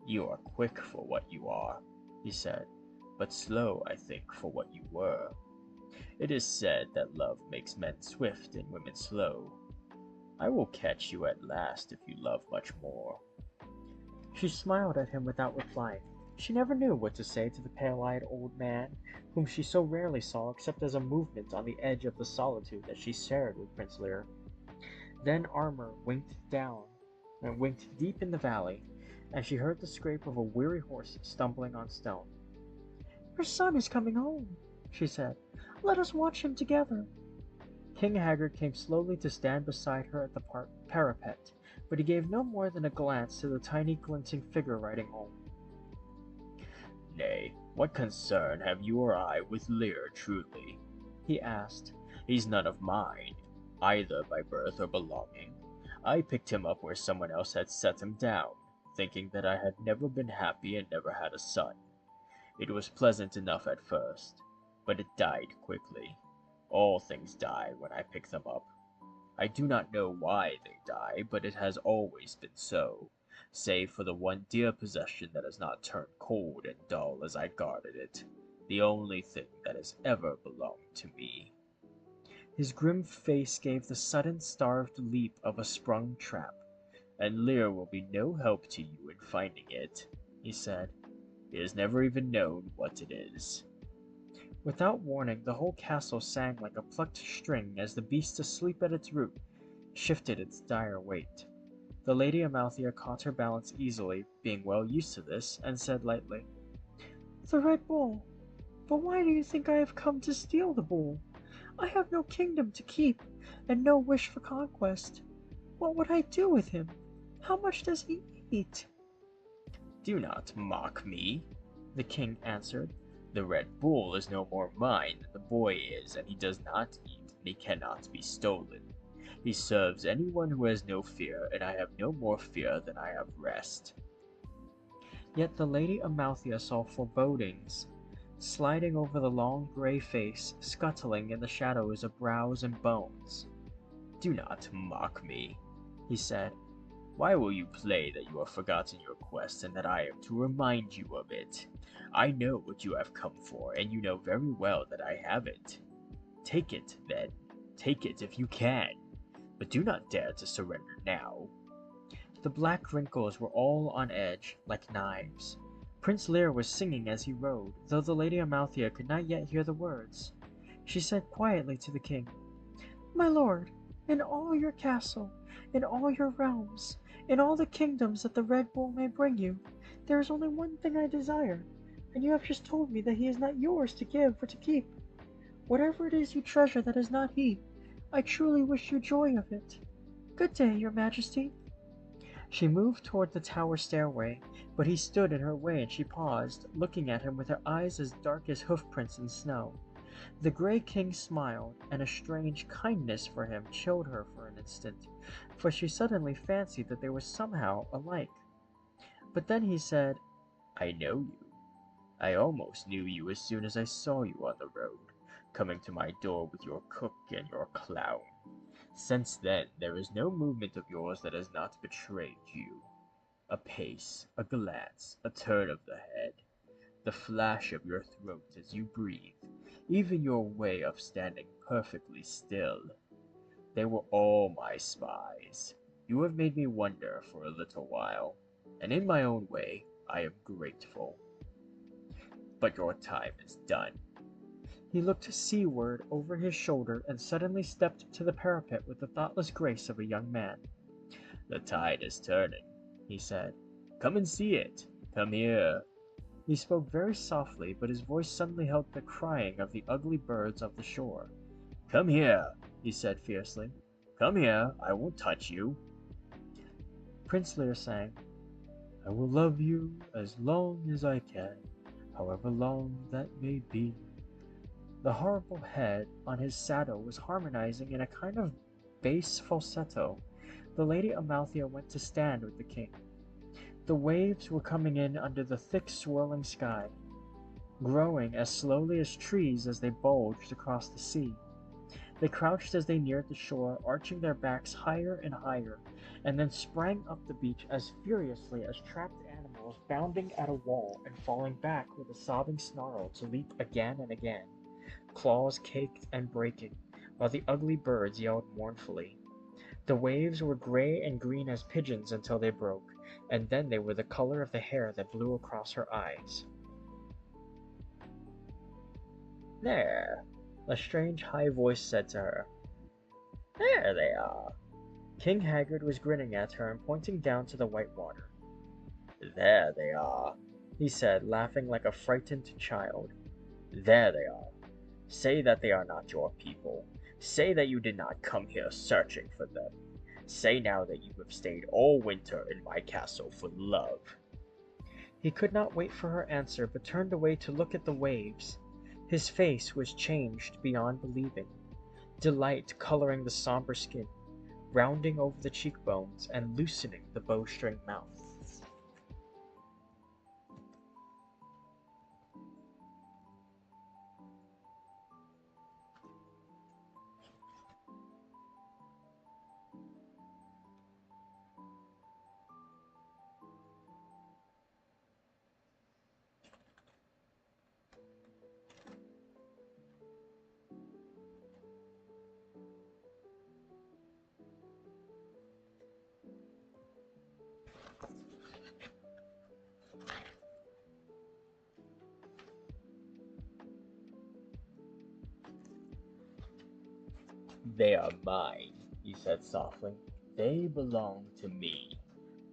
You are quick for what you are, he said, but slow, I think, for what you were. It is said that love makes men swift and women slow. I will catch you at last if you love much more. She smiled at him without replying. She never knew what to say to the pale-eyed old man, whom she so rarely saw except as a movement on the edge of the solitude that she shared with Prince Lear. Then Armor winked down and winked deep in the valley, and she heard the scrape of a weary horse stumbling on stone. Your son is coming home, she said. Let us watch him together. King Haggard came slowly to stand beside her at the parapet, but he gave no more than a glance to the tiny glinting figure riding home. Nay, what concern have you or I with Lear, truly? He asked. He's none of mine, either by birth or belonging. I picked him up where someone else had set him down, thinking that I had never been happy and never had a son. It was pleasant enough at first, but it died quickly. All things die when I pick them up. I do not know why they die, but it has always been so, save for the one dear possession that has not turned cold and dull as I guarded it, the only thing that has ever belonged to me. His grim face gave the sudden starved leap of a sprung trap. And Lear will be no help to you in finding it, he said. He has never even known what it is. Without warning, the whole castle sang like a plucked string as the beast asleep at its root shifted its dire weight. The Lady Amalthea caught her balance easily, being well used to this, and said lightly, The Red Bull. But why do you think I have come to steal the bull? I have no kingdom to keep, and no wish for conquest. What would I do with him? How much does he eat? Do not mock me, the king answered. The Red Bull is no more mine than the boy is, and he does not eat, and he cannot be stolen. He serves anyone who has no fear, and I have no more fear than I have rest. Yet the Lady Amalthea saw forebodings sliding over the long gray face, scuttling in the shadows of brows and bones. Do not mock me, he said. Why will you play that you have forgotten your quest and that I am to remind you of it? I know what you have come for, and you know very well that I have it. Take it, then. Take it if you can. But do not dare to surrender now. The black wrinkles were all on edge, like knives. Prince Lear was singing as he rode, though the Lady Amalthea could not yet hear the words. She said quietly to the king, My lord, in all your castle, in all your realms, in all the kingdoms that the Red Bull may bring you, there is only one thing I desire, and you have just told me that he is not yours to give or to keep. Whatever it is you treasure that is not he, I truly wish you joy of it. Good day, your majesty. She moved toward the tower stairway, but he stood in her way and she paused, looking at him with her eyes as dark as hoofprints in snow. The Grey King smiled, and a strange kindness for him chilled her for an instant, for she suddenly fancied that they were somehow alike. But then he said, I know you. I almost knew you as soon as I saw you on the road, coming to my door with your cook and your clown. Since then, there is no movement of yours that has not betrayed you. A pace, a glance, a turn of the head, the flash of your throat as you breathe, even your way of standing perfectly still. They were all my spies. You have made me wonder for a little while, and in my own way, I am grateful. But your time is done. he looked seaward over his shoulder and suddenly stepped to the parapet with the thoughtless grace of a young man. The tide is turning, he said. Come and see it. Come here. He spoke very softly, but his voice suddenly held the crying of the ugly birds of the shore. Come here, he said fiercely. Come here, I won't touch you. Prince Lear sang, I will love you as long as I can, however long that may be. The horrible head on his saddle was harmonizing in a kind of bass falsetto. The Lady Amalthea went to stand with the king. The waves were coming in under the thick swirling sky, growing as slowly as trees as they bulged across the sea. They crouched as they neared the shore, arching their backs higher and higher, and then sprang up the beach as furiously as trapped animals bounding at a wall and falling back with a sobbing snarl to leap again and again, claws caked and breaking, while the ugly birds yelled mournfully. The waves were gray and green as pigeons until they broke, and then they were the color of the hair that blew across her eyes. There, a strange high voice said to her. There they are. King Haggard was grinning at her and pointing down to the white water. There they are, he said, laughing like a frightened child. There they are. Say that they are not your people. Say that you did not come here searching for them. Say now that you have stayed all winter in my castle for love. He could not wait for her answer, but turned away to look at the waves. His face was changed beyond believing, delight coloring the somber skin, rounding over the cheekbones, and loosening the bowstring mouth. They are mine, he said softly. They belong to me.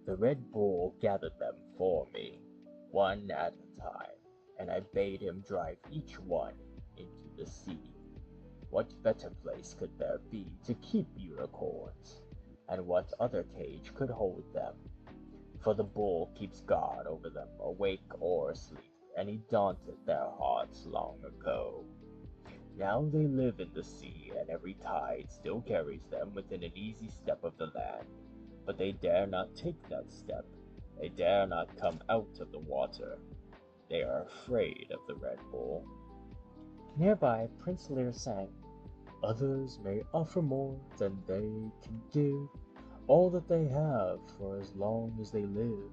The Red Bull gathered them for me, one at a time, and I bade him drive each one into the sea. What better place could there be to keep unicorns? And what other cage could hold them? For the bull keeps guard over them, awake or asleep, and he daunted their hearts long ago. Now they live in the sea, and every tide still carries them within an easy step of the land. But they dare not take that step. They dare not come out of the water. They are afraid of the Red Bull. Nearby, Prince Lear sang, Others may offer more than they can give, all that they have for as long as they live.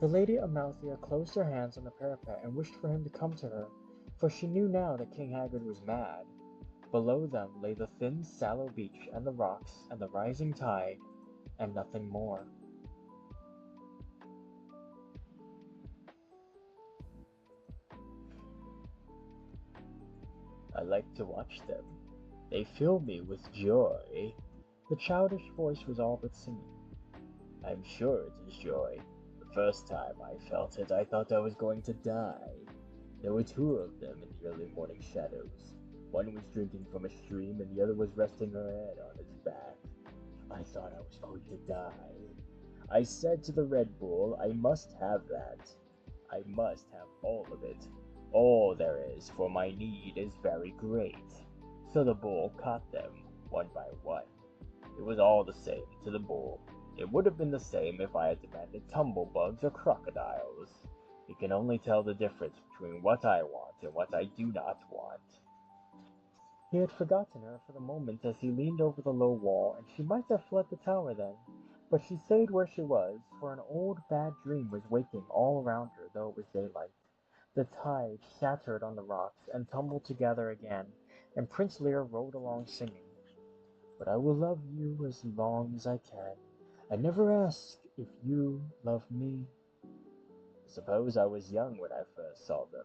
The Lady Amalthea closed her hands on the parapet and wished for him to come to her, for she knew now that King Haggard was mad. Below them lay the thin, sallow beach and the rocks and the rising tide, and nothing more. I like to watch them. They fill me with joy. The childish voice was all but singing. I'm sure it is joy. The first time I felt it, I thought I was going to die. There were two of them in the early morning shadows. One was drinking from a stream, and the other was resting her head on his back. I thought I was going to die. I said to the Red Bull, I must have that. I must have all of it. All there is, for my need is very great. So the bull caught them, one by one. It was all the same to the bull. It would have been the same if I had demanded tumblebugs or crocodiles. You can only tell the difference between what I want and what I do not want. He had forgotten her for the moment as he leaned over the low wall, and she might have fled the tower then. But she stayed where she was, for an old bad dream was waking all around her, though it was daylight. The tide shattered on the rocks and tumbled together again, and Prince Lear rode along singing, "But I will love you as long as I can. I never ask if you love me." Suppose I was young when I first saw them,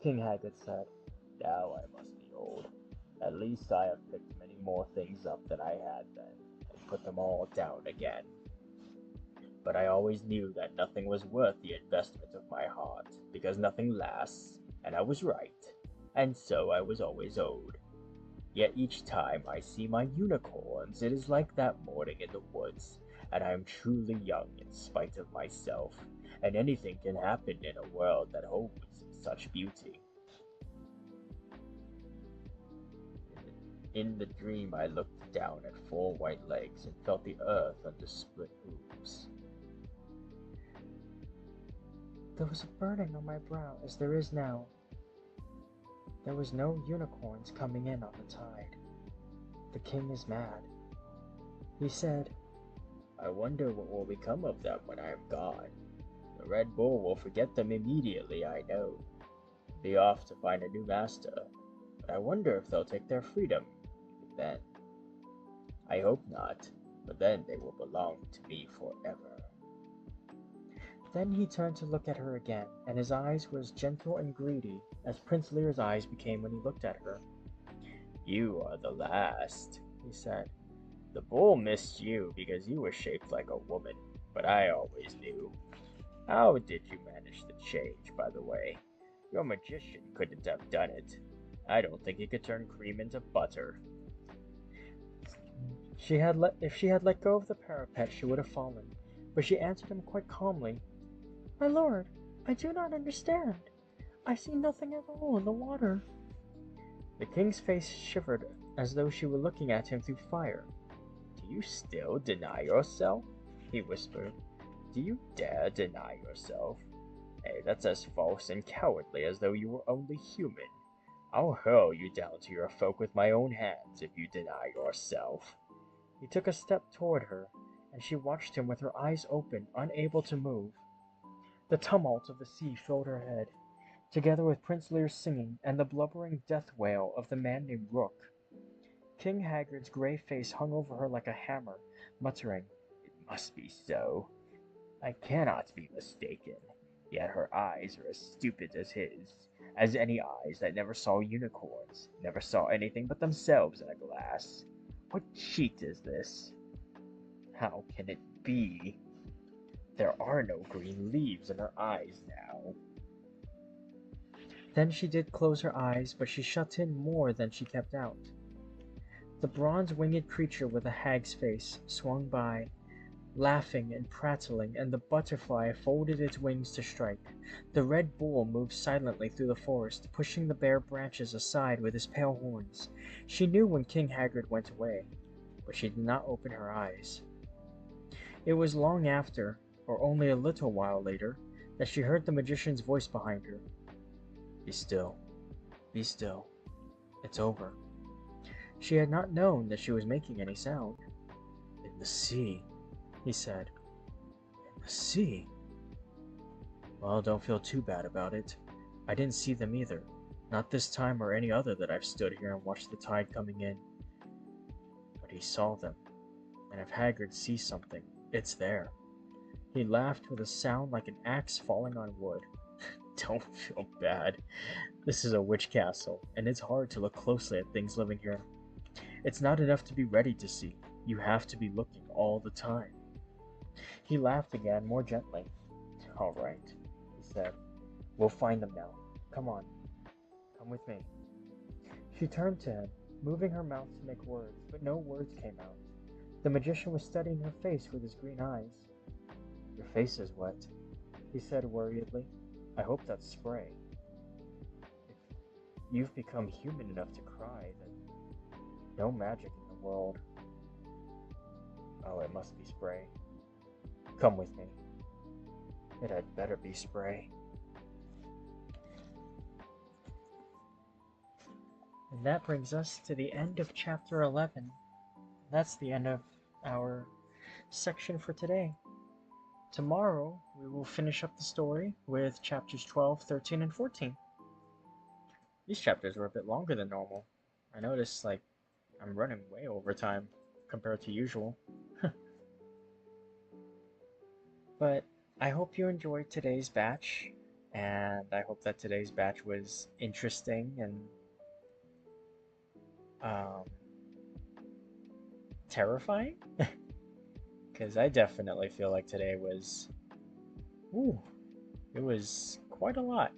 King Haggard said. Now I must be old. At least I have picked many more things up than I had then, and put them all down again. But I always knew that nothing was worth the investment of my heart, because nothing lasts, and I was right, and so I was always owed. Yet each time I see my unicorns, it is like that morning in the woods, and I am truly young in spite of myself, and anything can happen in a world that holds such beauty. In the dream I looked down at four white legs and felt the earth under split hooves. There was a burning on my brow as there is now. There was no unicorns coming in on the tide. The king is mad. He said, I wonder what will become of them when I am gone. The Red Bull will forget them immediately, I know. Be off to find a new master. But I wonder if they'll take their freedom then. I hope not, but then they will belong to me forever. Then he turned to look at her again, and his eyes were as gentle and greedy as Prince Lear's eyes became when he looked at her. You are the last, he said. The bull missed you because you were shaped like a woman, but I always knew. How did you manage the change, by the way? Your magician couldn't have done it. I don't think he could turn cream into butter. If she had let go of the parapet, she would have fallen, but she answered him quite calmly. My lord, I do not understand. I see nothing at all in the water. The king's face shivered as though she were looking at him through fire. Do you still deny yourself? He whispered. Do you dare deny yourself? Hey, that's as false and cowardly as though you were only human. I'll hurl you down to your folk with my own hands if you deny yourself. He took a step toward her, and she watched him with her eyes open, unable to move. The tumult of the sea filled her head, together with Prince Lear's singing and the blubbering death wail of the man named Rook. King Haggard's gray face hung over her like a hammer, muttering, It must be so. I cannot be mistaken. Yet her eyes are as stupid as his, as any eyes that never saw unicorns, never saw anything but themselves in a glass. What cheat is this? How can it be? There are no green leaves in her eyes now. Then she did close her eyes, but she shut in more than she kept out. The bronze-winged creature with a hag's face swung by, laughing and prattling, and the butterfly folded its wings to strike. The red bull moved silently through the forest, pushing the bare branches aside with his pale horns. She knew when King Haggard went away, but she did not open her eyes. It was long after, or only a little while later, that she heard the magician's voice behind her. Be still. Be still. It's over. She had not known that she was making any sound. In the sea, he said. In the sea? Well, don't feel too bad about it. I didn't see them either. Not this time or any other that I've stood here and watched the tide coming in. But he saw them. And if Haggard sees something, it's there. He laughed with a sound like an axe falling on wood. Don't feel bad. This is a witch castle, and it's hard to look closely at things living here. It's not enough to be ready to see. You have to be looking all the time. He laughed again, more gently. All right, he said. We'll find them now. Come on. Come with me. She turned to him, moving her mouth to make words, but no words came out. The magician was studying her face with his green eyes. Your face is wet, he said worriedly. I hope that's spray. you've become human enough to cry, then no magic in the world. Oh, it must be spray. Come with me. It had better be spray. And that brings us to the end of chapter 11. That's the end of our section for today. Tomorrow, we will finish up the story with chapters 12, 13, and 14. These chapters were a bit longer than normal. I noticed, like, I'm running way over time compared to usual. But I hope you enjoyed today's batch, and I hope that today's batch was interesting and terrifying. Because I definitely feel like today was, it was quite a lot.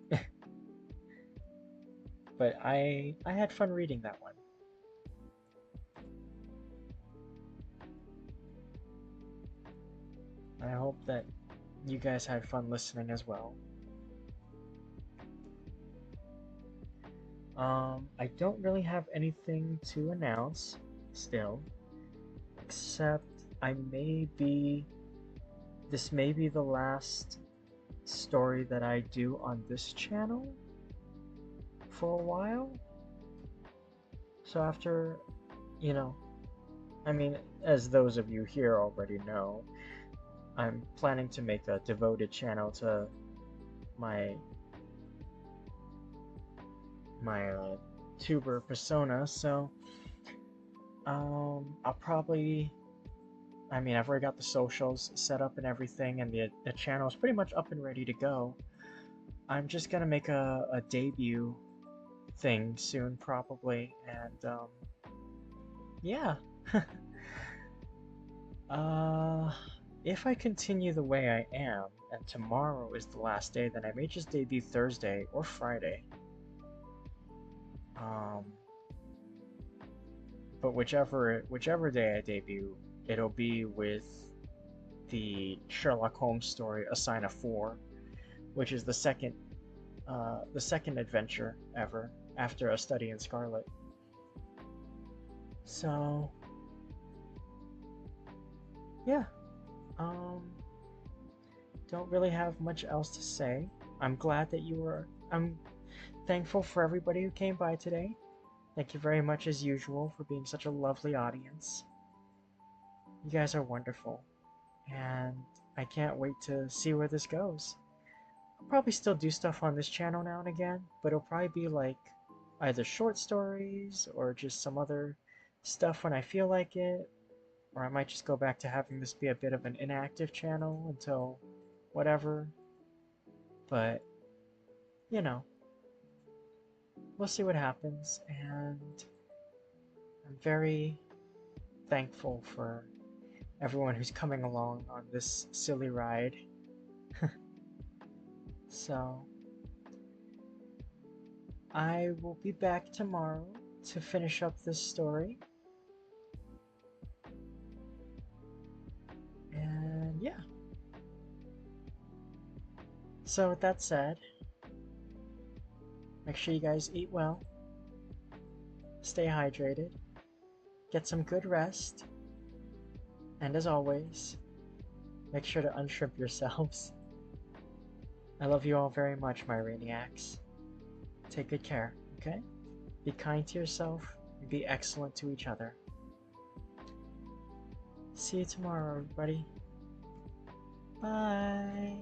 But I had fun reading that one. I hope that you guys had fun listening as well. I don't really have anything to announce still, except this may be the last story that I do on this channel for a while. So after, as those of you here already know, I'm planning to make a devoted channel to my tuber persona, so I'll probably, I've already got the socials set up and everything, and the channel is pretty much up and ready to go. I'm just gonna make a debut thing soon, probably, and yeah. If I continue the way I am, and tomorrow is the last day, then I may just debut Thursday or Friday. But whichever day I debut, it'll be with the Sherlock Holmes story, A Sign of Four, which is the second adventure ever after A Study in Scarlet. So, yeah, don't really have much else to say. I'm thankful for everybody who came by today. Thank you very much as usual for being such a lovely audience. You guys are wonderful, and I can't wait to see where this goes. I'll probably still do stuff on this channel now and again, but it'll probably be like either short stories or just some other stuff when I feel like it, or I might just go back to having this be a bit of an inactive channel until whatever. But, we'll see what happens, and I'm very thankful for everyone who's coming along on this silly ride. So, I will be back tomorrow to finish up this story. And yeah. So with that said, make sure you guys eat well, stay hydrated, get some good rest, and as always, make sure to unshrimp yourselves. I love you all very much, my Rainiacs. Take good care, okay? Be kind to yourself and be excellent to each other. See you tomorrow, everybody. Bye.